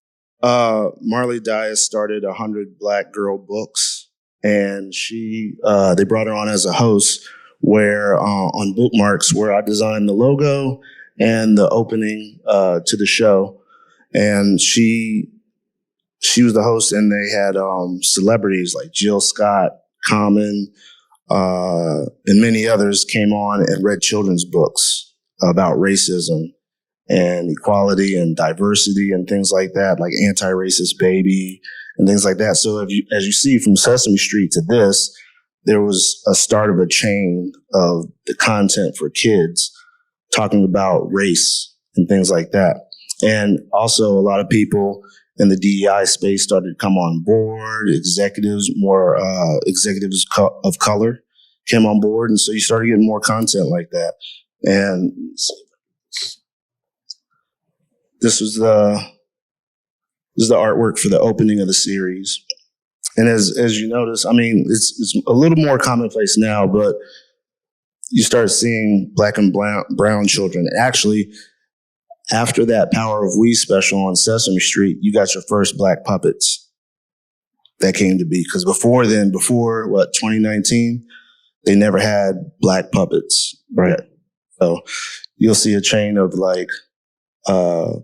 Marley Dias started 100 Black Girl Books, and they brought her on as a host where on Bookmarks, where I designed the logo and the opening to the show. And she was the host, and they had celebrities like Jill Scott, Common, and many others came on and read children's books about racism and equality and diversity and things like that, like Anti-Racist Baby and things like that. So as you see from Sesame Street to this, there was a start of a chain of the content for kids talking about race and things like that. And also a lot of people in the DEI space started to come on board. Executives of color came on board. And so you started getting more content like that. And this was the artwork for the opening of the series. And as you notice, it's a little more commonplace now, but you start seeing Black and brown children. Actually, after that Power of We special on Sesame Street, you got your first Black puppets that came to be. Because before 2019, they never had Black puppets. Right. So you'll see a chain of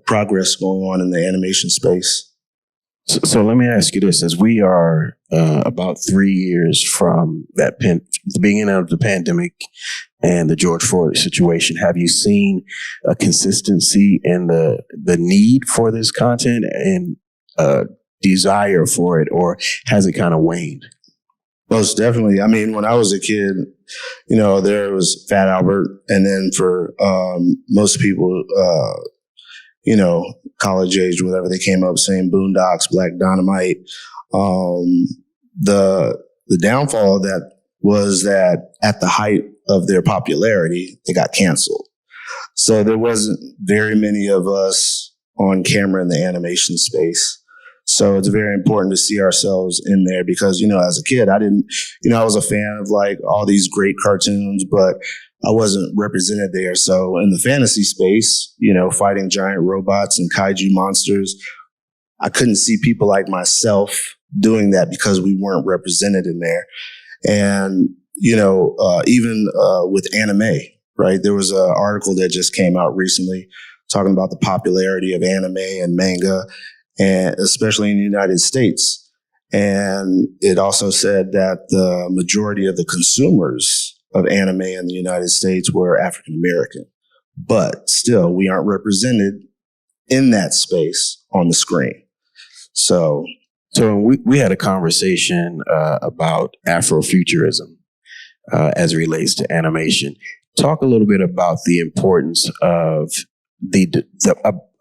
progress going on in the animation space. So let me ask you this: as we are about 3 years from the beginning of the pandemic and the George Floyd situation, have you seen a consistency in the need for this content and desire for it, or has it kind of waned? Most definitely. When I was a kid, there was Fat Albert, and then for most people, college age, whatever, they came up saying Boondocks, Black Dynamite. The downfall of that was that at the height of their popularity, they got canceled. So there wasn't very many of us on camera in the animation space. So it's very important to see ourselves in there because, as a kid, I didn't, I was a fan of all these great cartoons, but I wasn't represented there. So in the fantasy space, fighting giant robots and kaiju monsters, I couldn't see people like myself doing that because we weren't represented in there. And, even with anime, right? There was an article that just came out recently talking about the popularity of anime and manga, and especially in the United States. And it also said that the majority of the consumers of anime in the United States were African American, but still we aren't represented in that space on the screen. So we had a conversation about Afrofuturism as it relates to animation. Talk a little bit about the importance of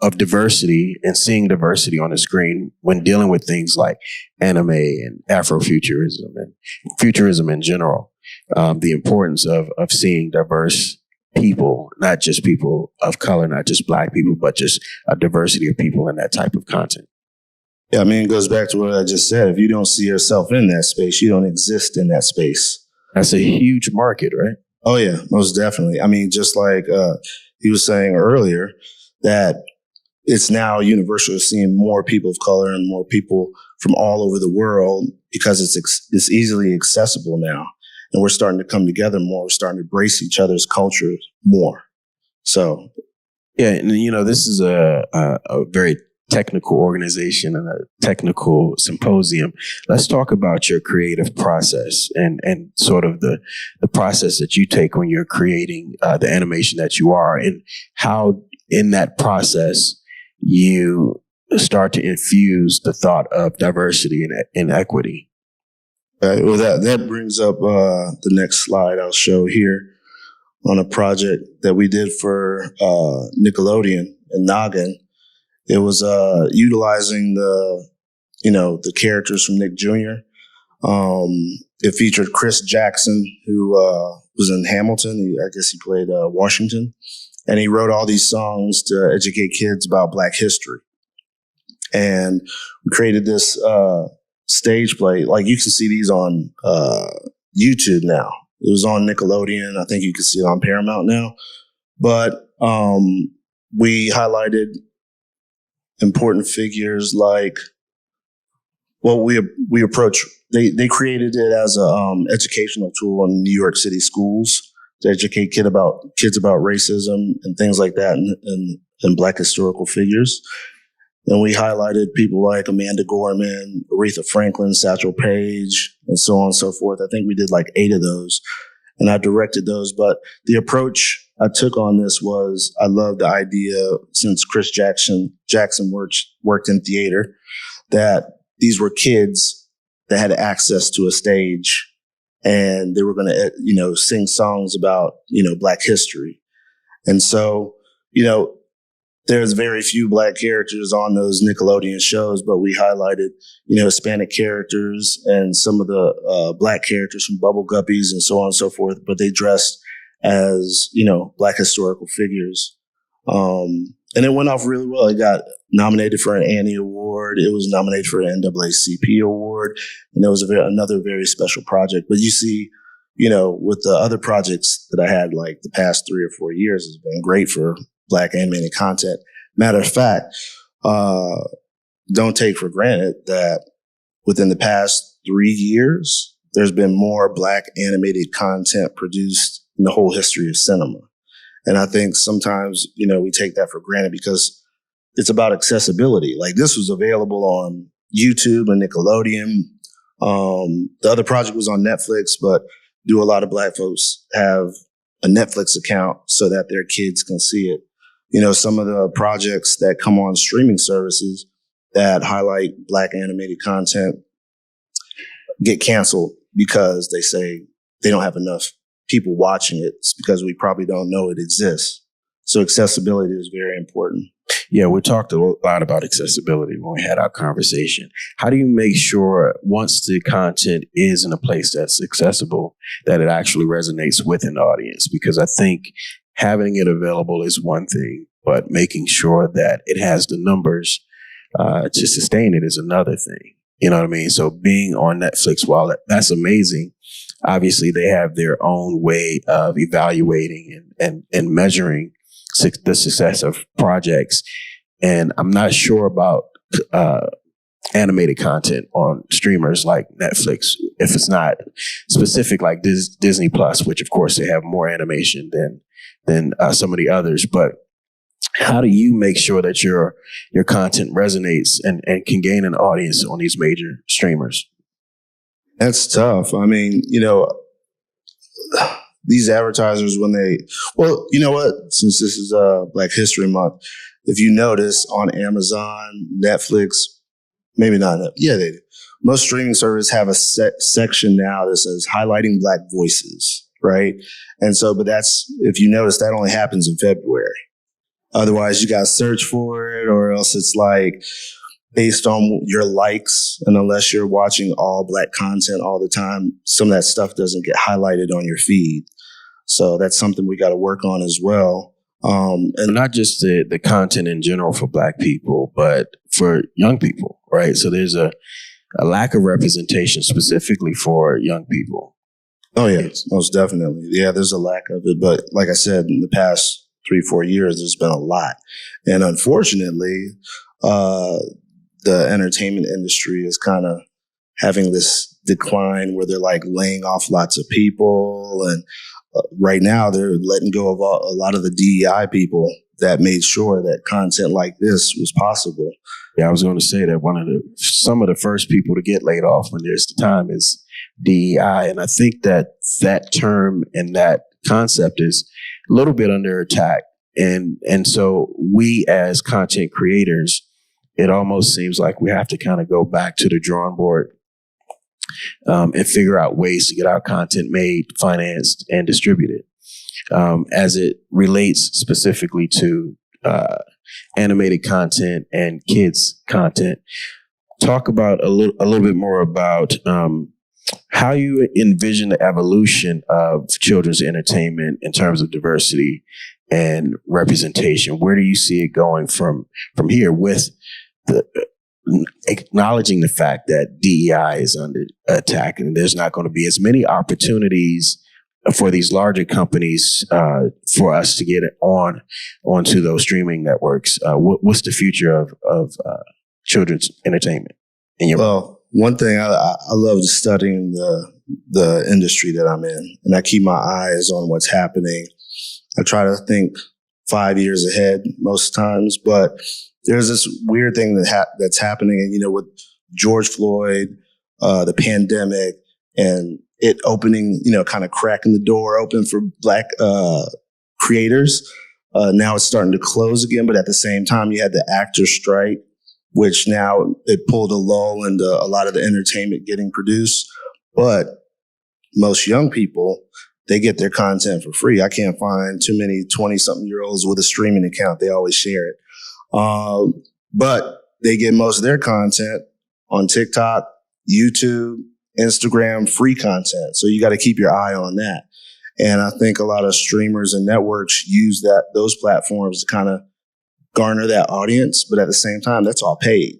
of diversity and seeing diversity on the screen when dealing with things like anime and Afrofuturism and futurism in general. The importance of seeing diverse people, not just people of color, not just Black people, but just a diversity of people in that type of content. Yeah, it goes back to what I just said. If you don't see yourself in that space, you don't exist in that space. That's a huge market, right? Oh, yeah, most definitely. Just like he was saying earlier, that it's now universal seeing more people of color and more people from all over the world because it's easily accessible now. And we're starting to come together more. We're starting to embrace each other's cultures more. So, yeah, and this is a very technical organization and a technical symposium. Let's talk about your creative process and sort of the process that you take when you're creating the animation that you are, and how in that process you start to infuse the thought of diversity and equity. Well, that brings up the next slide I'll show here on a project that we did for Nickelodeon and Noggin. It was utilizing the characters from Nick Jr. It featured Chris Jackson, who was in Hamilton. I guess he played Washington. And he wrote all these songs to educate kids about Black history. And we created this stage play. Like, you can see these on YouTube now. It was on Nickelodeon. I think you can see it on Paramount now. But we highlighted important figures like, well, we approach, they created it as a educational tool in New York City schools to educate kids about racism and things like that, and Black historical figures. And we highlighted people like Amanda Gorman, Aretha Franklin, Satchel Paige, and so on and so forth. I think we did like 8 of those, and I directed those. But the approach I took on this was, I love the idea, since Chris Jackson worked in theater, that these were kids that had access to a stage, and they were going to, sing songs about, Black history. And so, there's very few Black characters on those Nickelodeon shows, but we highlighted, Hispanic characters and some of the Black characters from Bubble Guppies and so on and so forth, but they dressed as, Black historical figures. And it went off really well. It got nominated for an Annie Award. It was nominated for an NAACP Award. And it was another very special project. But you see, with the other projects that I had, like the past 3 or 4 years, has been great for Black animated content. Matter of fact, don't take for granted that within the past 3 years, there's been more Black animated content produced in the whole history of cinema. And I think sometimes, we take that for granted because it's about accessibility. Like, this was available on YouTube and Nickelodeon. The other project was on Netflix, but do a lot of Black folks have a Netflix account so that their kids can see it? Some of the projects that come on streaming services that highlight Black animated content get canceled because they say they don't have enough people watching it. It's because we probably don't know it exists. So accessibility is very important. Yeah, we talked a lot about accessibility when we had our conversation. How do you make sure, once the content is in a place that's accessible, that it actually resonates with an audience? Because I think having it available is one thing, but making sure that it has the numbers to sustain it is another thing. You know what I mean? So being on Netflix, while that's amazing, obviously they have their own way of evaluating and measuring the success of projects. And I'm not sure about animated content on streamers like Netflix, if it's not specific like Disney Plus, which of course they have more animation than some of the others. But how do you make sure that your content resonates and can gain an audience on these major streamers? That's tough. I mean, these advertisers, you know what? Since this is Black History Month, if you notice on Amazon, Netflix, maybe not. Yeah, they do. Most streaming services have a section now that says highlighting Black voices, right? And so, but if you notice, that only happens in February. Otherwise, you got to search for it, or else it's like based on your likes. And unless you're watching all Black content all the time, some of that stuff doesn't get highlighted on your feed. So that's something we got to work on as well. And not just the content in general for Black people, but for young people, right? So there's a lack of representation specifically for young people. Oh, yeah, most definitely. Yeah, there's a lack of it. But like I said, in the past 3-4 years, there's been a lot. And unfortunately, the entertainment industry is kind of having this decline where they're like laying off lots of people. And Right now, they're letting go of a lot of the DEI people that made sure that content like this was possible. Yeah, I was going to say that some of the first people to get laid off when there's the time is DEI, and I think that term and that concept is a little bit under attack, and so we as content creators, it almost seems like we have to kind of go back to the drawing board and figure out ways to get our content made, financed, and distributed. As it relates specifically to animated content and kids content, talk about a little bit more about how you envision the evolution of children's entertainment in terms of diversity and representation. Where do you see it going from here, with the acknowledging the fact that DEI is under attack and there's not going to be as many opportunities for these larger companies for us to get onto those streaming networks? What's the future of children's entertainment? Well, one thing I love studying the industry that I'm in, and I keep my eyes on what's happening. I try to think 5 years ahead most times, but there's this weird thing that's happening, and with George Floyd, the pandemic, and it opening, kind of cracking the door open for Black creators. Now it's starting to close again, but at the same time, you had the actors' strike, which now it pulled a lull into a lot of the entertainment getting produced. But most young people, they get their content for free. I can't find too many 20-something-year-olds with a streaming account. They always share it. But they get most of their content on TikTok, YouTube, Instagram, free content. So you got to keep your eye on that. And I think a lot of streamers and networks use those platforms to kind of garner that audience. But at the same time, that's all paid.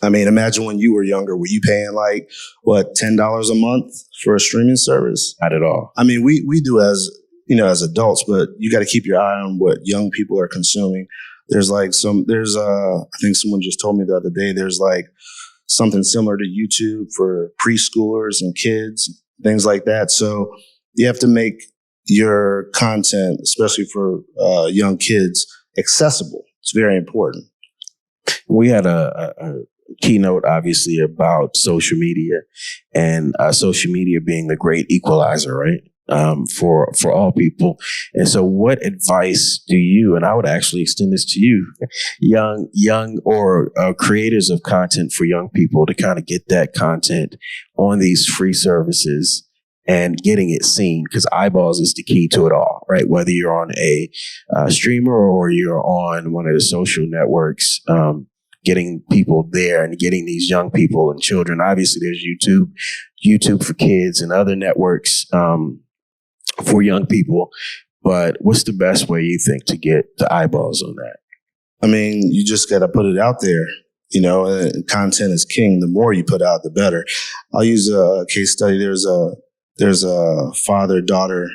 I mean, imagine when you were younger, were you paying $10 a month for a streaming service? Not at all. I mean, we do as adults, but you got to keep your eye on what young people are consuming. I think someone just told me the other day, there's something similar to YouTube for preschoolers and kids, things like that. So you have to make your content, especially for young kids, accessible. It's very important. We had a keynote, obviously, about social media and social media being the great equalizer, right? For all people. And so what advice do you, and I would actually extend this to you, young or creators of content for young people, to kind of get that content on these free services and getting it seen, because eyeballs is the key to it all, right? Whether you're on a streamer or you're on one of the social networks, getting people there and getting these young people and children. Obviously, there's YouTube for kids and other networks for young people. But what's the best way, you think, to get the eyeballs on that? I mean, you just got to put it out there. Content is king. The more you put out, the better. I'll use a case study. There's a father-daughter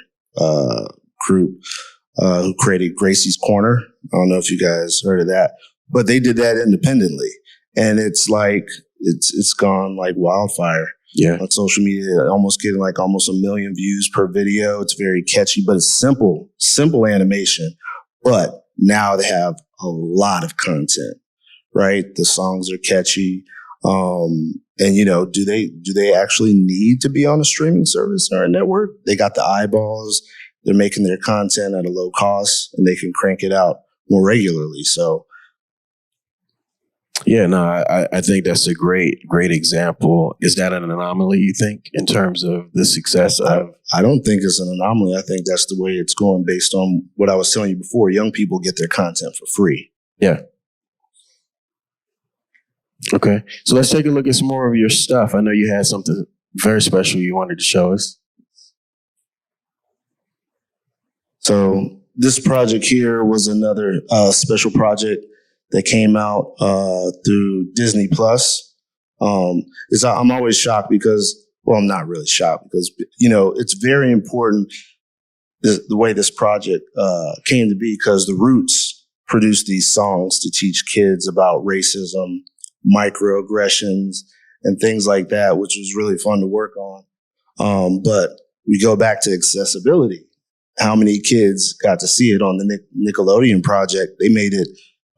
group who created Gracie's Corner. I don't know if you guys heard of that, but they did that independently, and it's gone like wildfire. Yeah, on social media, almost getting almost 1 million views per video. It's very catchy, but it's simple animation. But now they have a lot of content, right? The songs are catchy. And do they actually need to be on a streaming service or a network? They got the eyeballs. They're making their content at a low cost, and they can crank it out more regularly. So. Yeah, no, I think that's a great example. Is that an anomaly, you think, in terms of the success of? I don't think it's an anomaly. I think that's the way it's going based on what I was telling you before. Young people get their content for free. Yeah. Okay, so let's take a look at some more of your stuff. I know you had something very special you wanted to show us. So this project here was another special project that came out through Disney Plus. I'm always shocked because, well, I'm not really shocked because, it's very important the way this project came to be, because the Roots produced these songs to teach kids about racism, microaggressions, and things like that, which was really fun to work on. But we go back to accessibility. How many kids got to see it on the Nickelodeon project? They made it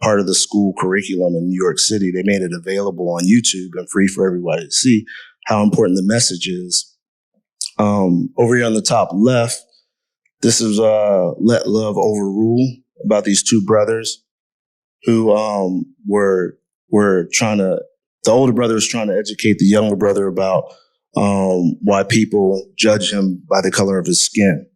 part of the school curriculum in New York City. They made it available on YouTube and free for everybody to see how important the message is. Over here on the top left, this is Let Love Overrule, about these two brothers who were trying to, the older brother was trying to educate the younger brother about why people judge him by the color of his skin.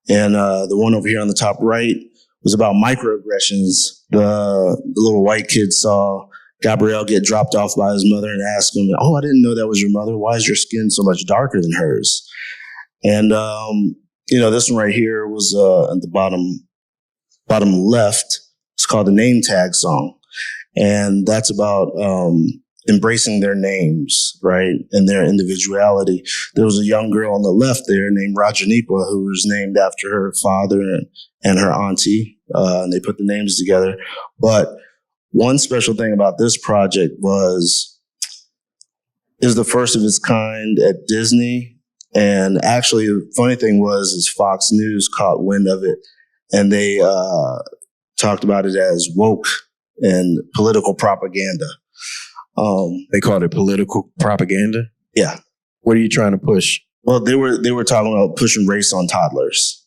And the one over here on the top right was about microaggressions. The little white kid saw Gabrielle get dropped off by his mother and asked him, "Oh, I didn't know that was your mother. Why is your skin so much darker than hers?" And, this one right here was at the bottom left. It's called the Name Tag Song. And that's about embracing their names, right, and their individuality. There was a young girl on the left there named Rajaniqua, who was named after her father and her auntie, and they put the names together. But one special thing about this project is the first of its kind at Disney. And actually, the funny thing is Fox News caught wind of it, and they talked about it as woke and political propaganda. They called it political propaganda? Yeah. What are you trying to push? Well, they were talking about pushing race on toddlers,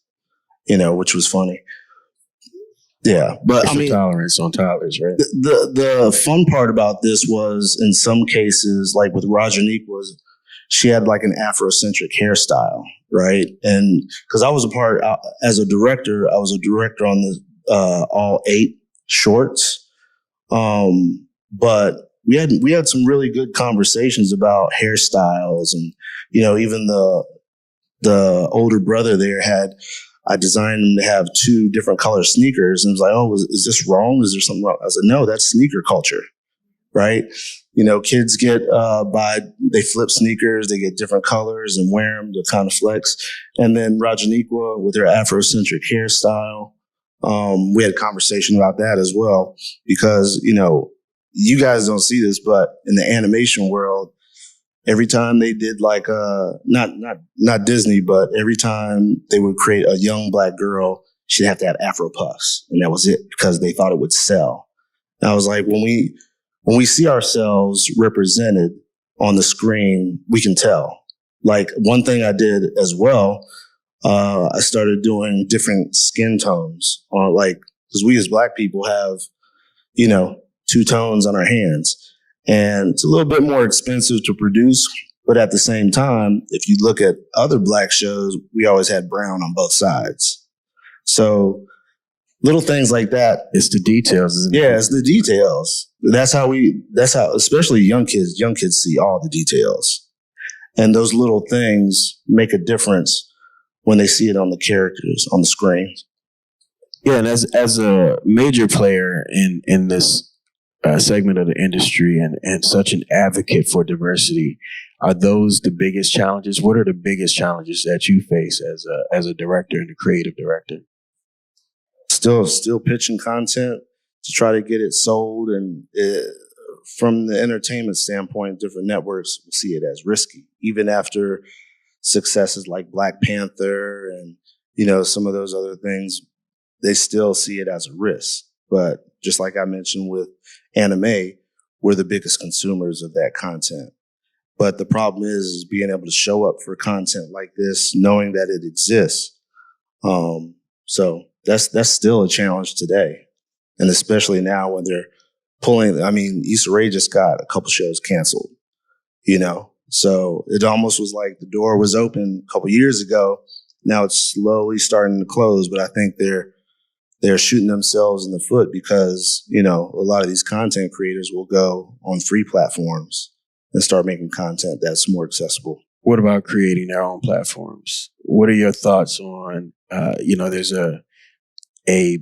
which was funny. Yeah, but Racial tolerance on toddlers, right? The fun part about this was, in some cases, like with Rajaniqua, she had like an Afrocentric hairstyle, right? And because I was as a director, I was a director on the all 8 shorts, but we had some really good conversations about hairstyles, and even the older brother there I designed him to have 2 different color sneakers, and it was like, "Oh, is this wrong? Is there something wrong?" I said, "No, that's sneaker culture, right?" Kids get they flip sneakers, they get different colors and wear them to kind of flex. And then Rajaniqua with her Afrocentric hairstyle, we had a conversation about that as well, because you guys don't see this, but in the animation world, every time they did like not Disney, but every time they would create a young Black girl, she'd have to have Afro puffs, and that was it, because they thought it would sell. And I was like, when we see ourselves represented on the screen, we can tell. Like, one thing I did as well, I started doing different skin tones on, like, because we as Black people have 2 tones on our hands. And it's a little bit more expensive to produce. But at the same time, if you look at other Black shows, we always had brown on both sides. So little things like that. It's the details, isn't it? Yeah, it's the details. That's how especially young kids see all the details. And those little things make a difference when they see it on the characters, on the screen. Yeah, and as a major player in this segment of the industry and such an advocate for diversity, are those the biggest challenges? What are the biggest challenges that you face as a director and a creative director? Still pitching content to try to get it sold, and from the entertainment standpoint, different networks will see it as risky, even after successes like Black Panther and some of those other things. They still see it as a risk. But just like I mentioned with anime, we're the biggest consumers of that content. But the problem is being able to show up for content like this, knowing that it exists. So that's still a challenge today. And especially now when they're pulling, Issa Rae just got a couple shows canceled, So it almost was like the door was open a couple years ago. Now it's slowly starting to close, but I think they're shooting themselves in the foot, because, a lot of these content creators will go on free platforms and start making content that's more accessible. What about creating their own platforms? What are your thoughts on, there's a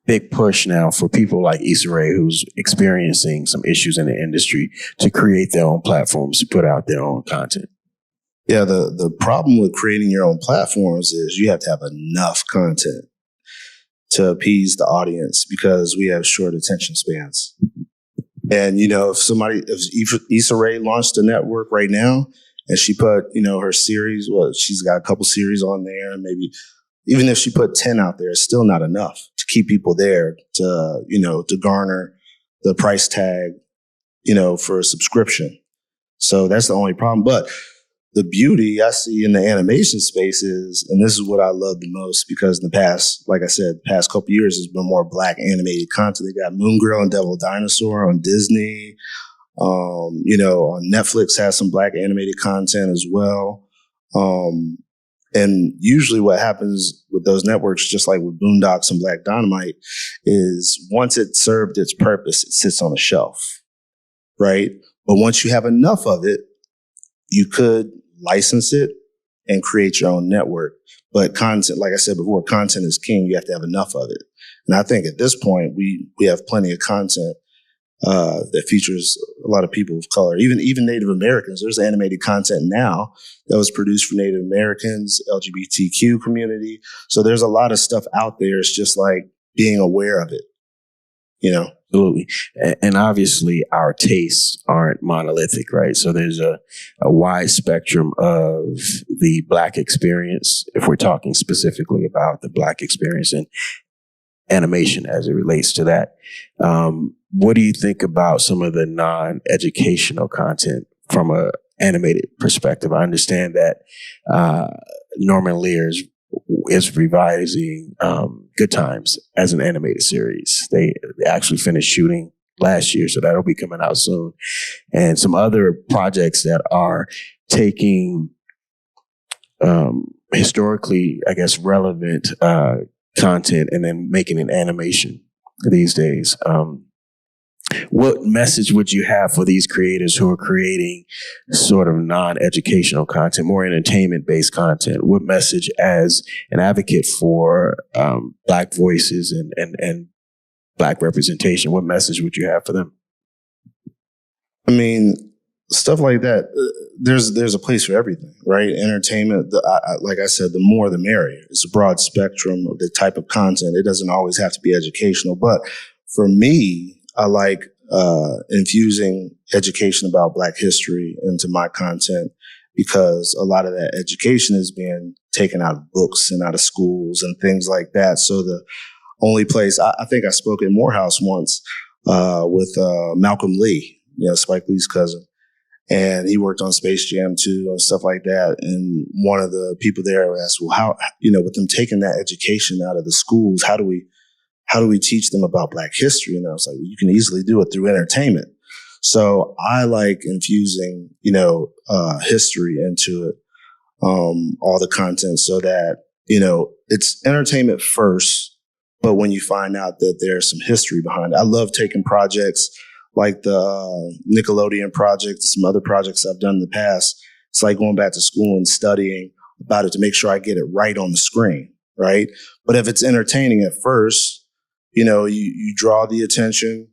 big push now for people like Issa Rae, who's experiencing some issues in the industry, to create their own platforms, to put out their own content. Yeah, the problem with creating your own platforms is you have to have enough content to appease the audience, because we have short attention spans. And, if Issa Rae launched a network right now and she put, her series, well, she's got a couple series on there, and maybe even if she put 10 out there, it's still not enough to keep people there to garner the price tag, for a subscription. So that's the only problem. But the beauty I see in the animation space is, and this is what I love the most, because in the past, like I said, past couple years, there's been more Black animated content. They got Moon Girl and Devil Dinosaur on Disney. On Netflix has some Black animated content as well. And usually what happens with those networks, just like with Boondocks and Black Dynamite, is once it served its purpose, it sits on a shelf, right? But once you have enough of it, you could license it and create your own network. But content, like I said before, content is king. You have to have enough of it. And I think at this point, we have plenty of content that features a lot of people of color, even Native Americans. There's animated content now that was produced for Native Americans, LGBTQ community. So there's a lot of stuff out there. It's just like being aware of it, Absolutely. And obviously our tastes aren't monolithic, right? So there's a wide spectrum of the Black experience, if we're talking specifically about the Black experience in animation as it relates to that. What do you think about some of the non-educational content from a animated perspective? I understand that Norman Lear is revising Good Times as an animated series. They actually finished shooting last year, so that'll be coming out soon. And some other projects that are taking historically, I guess, relevant content and then making an animation these days. What message would you have for these creators who are creating sort of non-educational content, more entertainment-based content? What message, as an advocate for Black voices and Black representation, what message would you have for them? I mean, stuff like that, there's a place for everything, right? Entertainment, like I said, the more the merrier. It's a broad spectrum of the type of content. It doesn't always have to be educational. But for me, I like infusing education about Black history into my content, because a lot of that education is being taken out of books and out of schools and things like that. So the only place, I think I spoke in Morehouse once with Malcolm Lee, Spike Lee's cousin. And he worked on Space Jam 2 and stuff like that. And one of the people there asked, well, how, with them taking that education out of the schools, how do we teach them about Black history? And I was like, well, you can easily do it through entertainment. So I like infusing, history into it, all the content, so that, it's entertainment first. But when you find out that there's some history behind it, I love taking projects like the Nickelodeon project, some other projects I've done in the past. It's like going back to school and studying about it to make sure I get it right on the screen, right? But if it's entertaining at first, you draw the attention,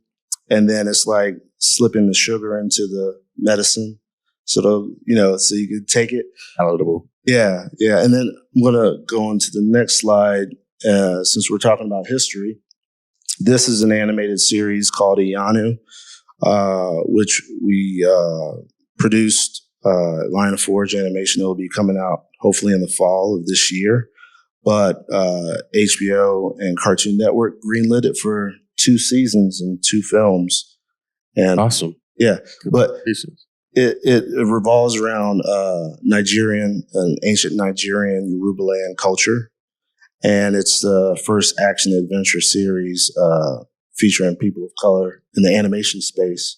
and then it's like slipping the sugar into the medicine, so so you can take it. Palatable. Yeah. And then I'm gonna go on to the next slide. Since we're talking about history, this is an animated series called Ianu, which we produced Lion Forge animation. It will be coming out hopefully in the fall of this year. But HBO and Cartoon Network greenlit it for 2 seasons and 2 films. And awesome. Yeah. But it revolves around ancient Nigerian Yorubaland culture. And it's the first action adventure series featuring people of color in the animation space.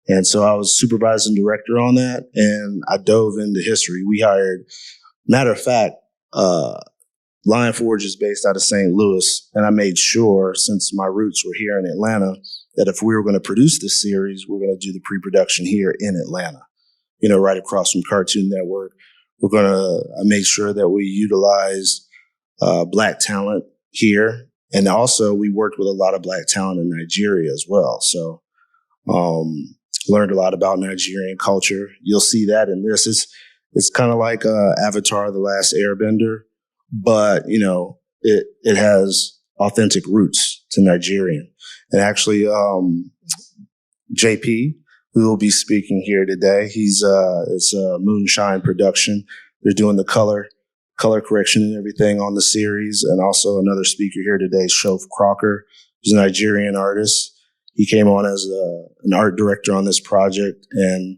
And so I was supervising director on that, and I dove into history. We hired, matter of fact, Lion Forge is based out of St. Louis, and I made sure, since my roots were here in Atlanta, that if we were going to produce this series, we're going to do the pre-production here in Atlanta, right across from Cartoon Network. I made sure that we utilized Black talent here. And also we worked with a lot of Black talent in Nigeria as well. So learned a lot about Nigerian culture. You'll see that in this. It's kind of like Avatar: The Last Airbender, but it has authentic roots to Nigerian. And actually, JP, who will be speaking here today. It's a Moonshine production. They're doing the color correction and everything on the series. And also another speaker here today, Shof Crocker, who's a Nigerian artist. He came on as an art director on this project. And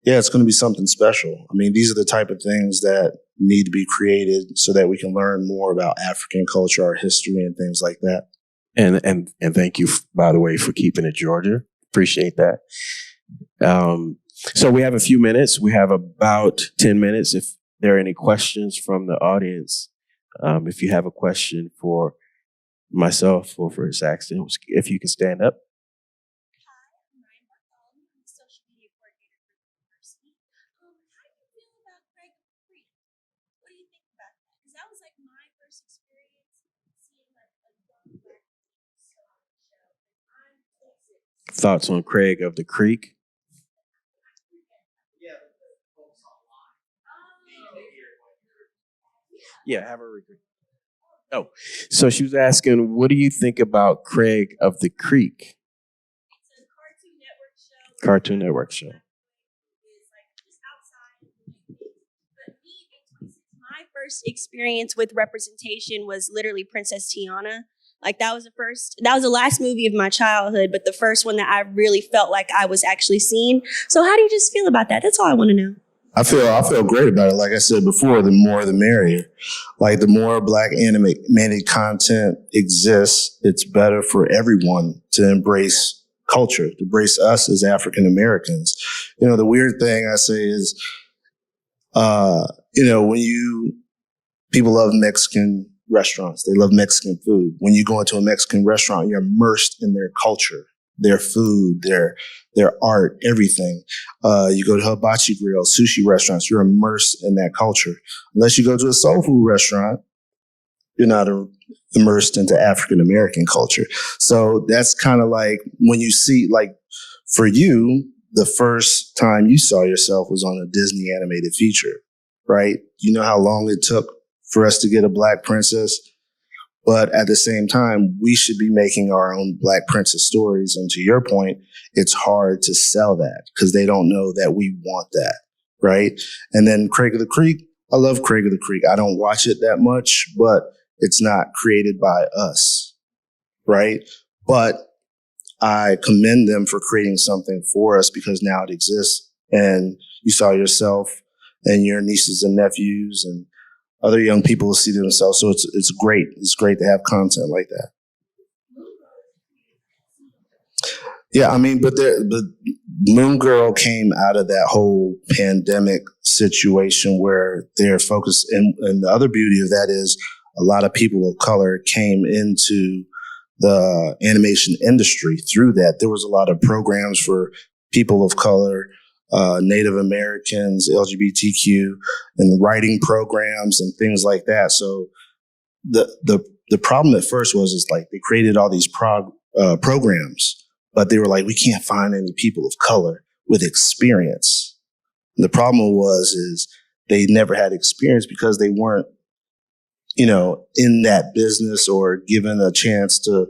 yeah, it's going to be something special. I mean, these are the type of things that need to be created so that we can learn more about African culture, our history, and things like that. And thank you, by the way, for keeping it Georgia. Appreciate that. So we have a few minutes. We have about 10 minutes. If there are any questions from the audience, if you have a question for myself or for Saxton, if you can stand up. Thoughts on Craig of the Creek? Yeah, have her repeat. Oh, so she was asking, what do you think about Craig of the Creek? It's a Cartoon Network show. My first experience with representation was literally Princess Tiana. Like that was the last movie of my childhood, but the first one that I really felt like I was actually seen. So how do you just feel about that? That's all I want to know. I feel great about it. Like I said before, the more the merrier. Like the more Black animated content exists, it's better for everyone to embrace culture, to embrace us as African Americans. You know, the weird thing I say is, when people love Mexican restaurants, they love Mexican food. When you go into a Mexican restaurant, you're immersed in their culture, their food, their art, everything. You go to hibachi grill, sushi restaurants, you're immersed in that culture. Unless you go to a soul food restaurant, you're not immersed into African American culture. So that's kind of like when you see, like for you, the first time you saw yourself was on a Disney animated feature, right? You know how long it took for us to get a Black princess? But at the same time, we should be making our own Black princess stories. And to your point, it's hard to sell that because they don't know that we want that, right? And then Craig of the Creek, I love Craig of the Creek. I don't watch it that much, but it's not created by us, right? But I commend them for creating something for us because now it exists. And you saw yourself and your nieces and nephews and other young people will see themselves. So it's great. It's great to have content like that. Yeah, I mean, but Moon Girl came out of that whole pandemic situation where they're focused. And the other beauty of that is a lot of people of color came into the animation industry through that. There was a lot of programs for people of color, Native Americans, LGBTQ, and writing programs and things like that. So the problem at first was like they created all these programs, but they were like, we can't find any people of color with experience. And the problem is they never had experience because they weren't, in that business or given a chance to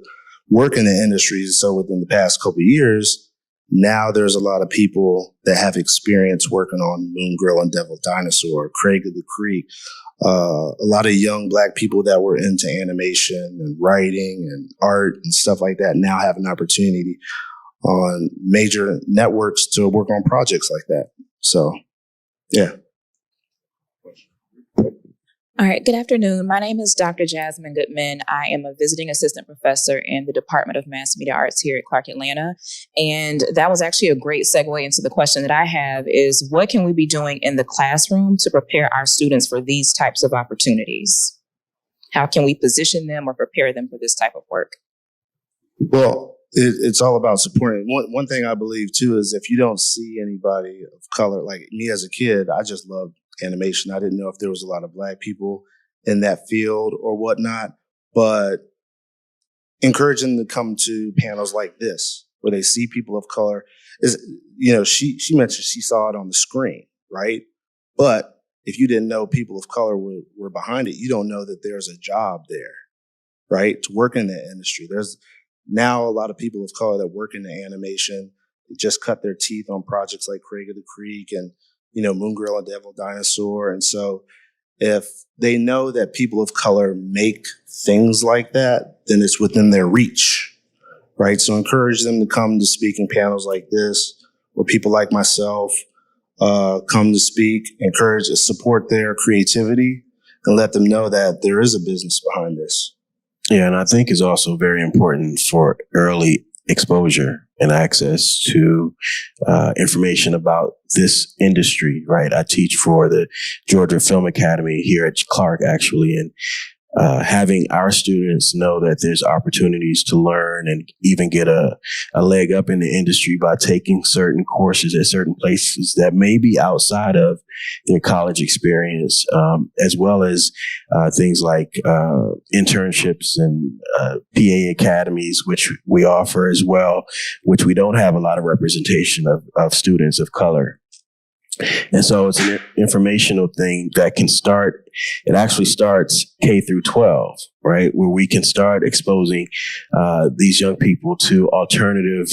work in the industry. So within the past couple of years, now there's a lot of people that have experience working on Moon Girl and Devil Dinosaur, Craig of the Creek, a lot of young Black people that were into animation and writing and art and stuff like that now have an opportunity on major networks to work on projects like that. So, yeah. All right, good afternoon. My name is Dr. Jasmine Goodman. I am a visiting assistant professor in the Department of Mass Media Arts here at Clark Atlanta. And that was actually a great segue into the question that I have is what can we be doing in the classroom to prepare our students for these types of opportunities? How can we position them or prepare them for this type of work? Well, it's all about supporting. One thing I believe too is if you don't see anybody of color, like me as a kid, I just loved animation. I didn't know if there was a lot of Black people in that field or whatnot, but encouraging them to come to panels like this where they see people of color is, she mentioned she saw it on the screen, right? But if you didn't know people of color were behind it, you don't know that there's a job there, right? To work in the industry. There's now a lot of people of color that work in the animation just cut their teeth on projects like Craig of the Creek and, Moon Girl and Devil Dinosaur. And so if they know that people of color make things like that, then it's within their reach, right? So encourage them to come to speaking panels like this, where people like myself come to speak, encourage and support their creativity, and let them know that there is a business behind this. Yeah, and I think it's also very important for early exposure and access to information about this industry, right? I teach for the Georgia Film Academy here at Clark, actually, and having our students know that there's opportunities to learn and even get a leg up in the industry by taking certain courses at certain places that may be outside of their college experience, as well as things like internships and PA academies, which we offer as well, which we don't have a lot of representation of students of color. And so it's an informational thing that can start, it actually starts K through 12, right? Where we can start exposing these young people to alternative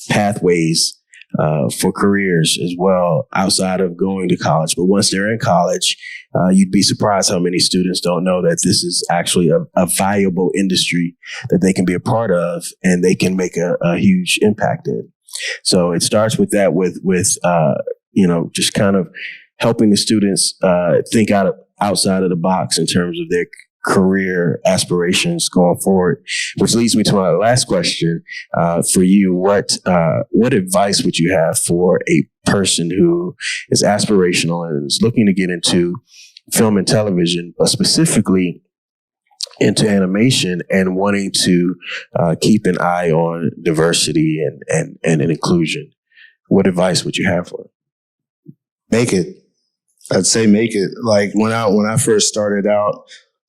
pathways for careers as well outside of going to college. But once they're in college, you'd be surprised how many students don't know that this is actually a viable industry that they can be a part of and they can make a huge impact in. So it starts with that, with just kind of helping the students think outside of the box in terms of their career aspirations going forward. Which leads me to my last question for you: what advice would you have for a person who is aspirational and is looking to get into film and television, but specifically into animation and wanting to keep an eye on diversity and inclusion? What advice would you have for them? Make it. I'd say make it. Like when I first started out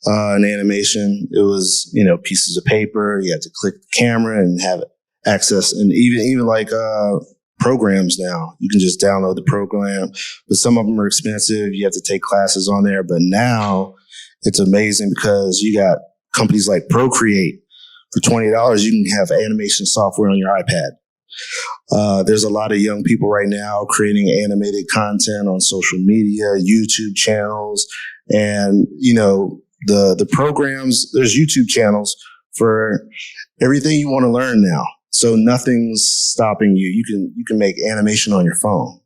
in animation, it was, pieces of paper. You had to click the camera and have access. And even like programs now, you can just download the program, but some of them are expensive. You have to take classes on there. But now it's amazing because you got companies like Procreate. For $20, you can have animation software on your iPad. There's a lot of young people right now creating animated content on social media, YouTube channels, and the programs. There's YouTube channels for everything you want to learn now. So nothing's stopping you. You can make animation on your phone.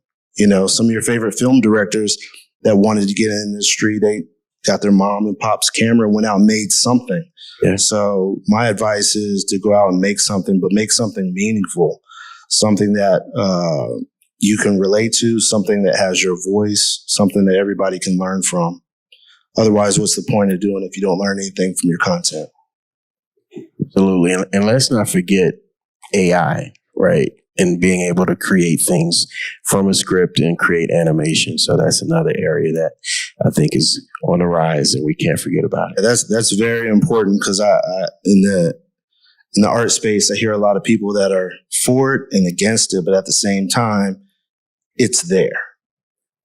Some of your favorite film directors that wanted to get in the industry, they got their mom and pop's camera and went out and made something. Yeah. So my advice is to go out and make something, but make something meaningful, something that you can relate to, something that has your voice, something that everybody can learn from. Otherwise, what's the point of doing it if you don't learn anything from your content? Absolutely. And let's not forget AI, right? And being able to create things from a script and create animation. So that's another area that I think is on the rise and we can't forget about it. That's very important because I in the art space, I hear a lot of people that are for it and against it, but at the same time, it's there.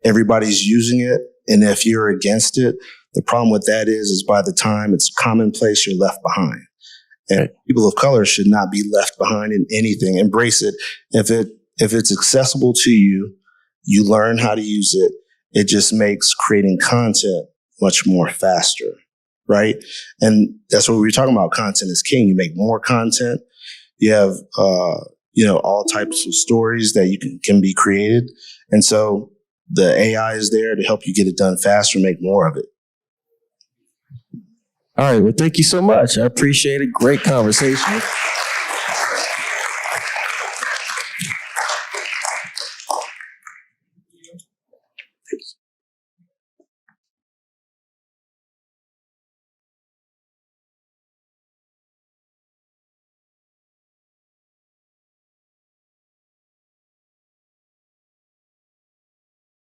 Everybody's using it. And if you're against it, the problem with that is by the time it's commonplace, you're left behind. And people of color should not be left behind in anything. Embrace it. If it's accessible to you, you learn how to use it. It just makes creating content much more faster, right? And that's what we were talking about. Content is king. You make more content. You have, all types of stories that can be created. And so the AI is there to help you get it done faster, make more of it. All right. Well, thank you so much. I appreciate it. Great conversation.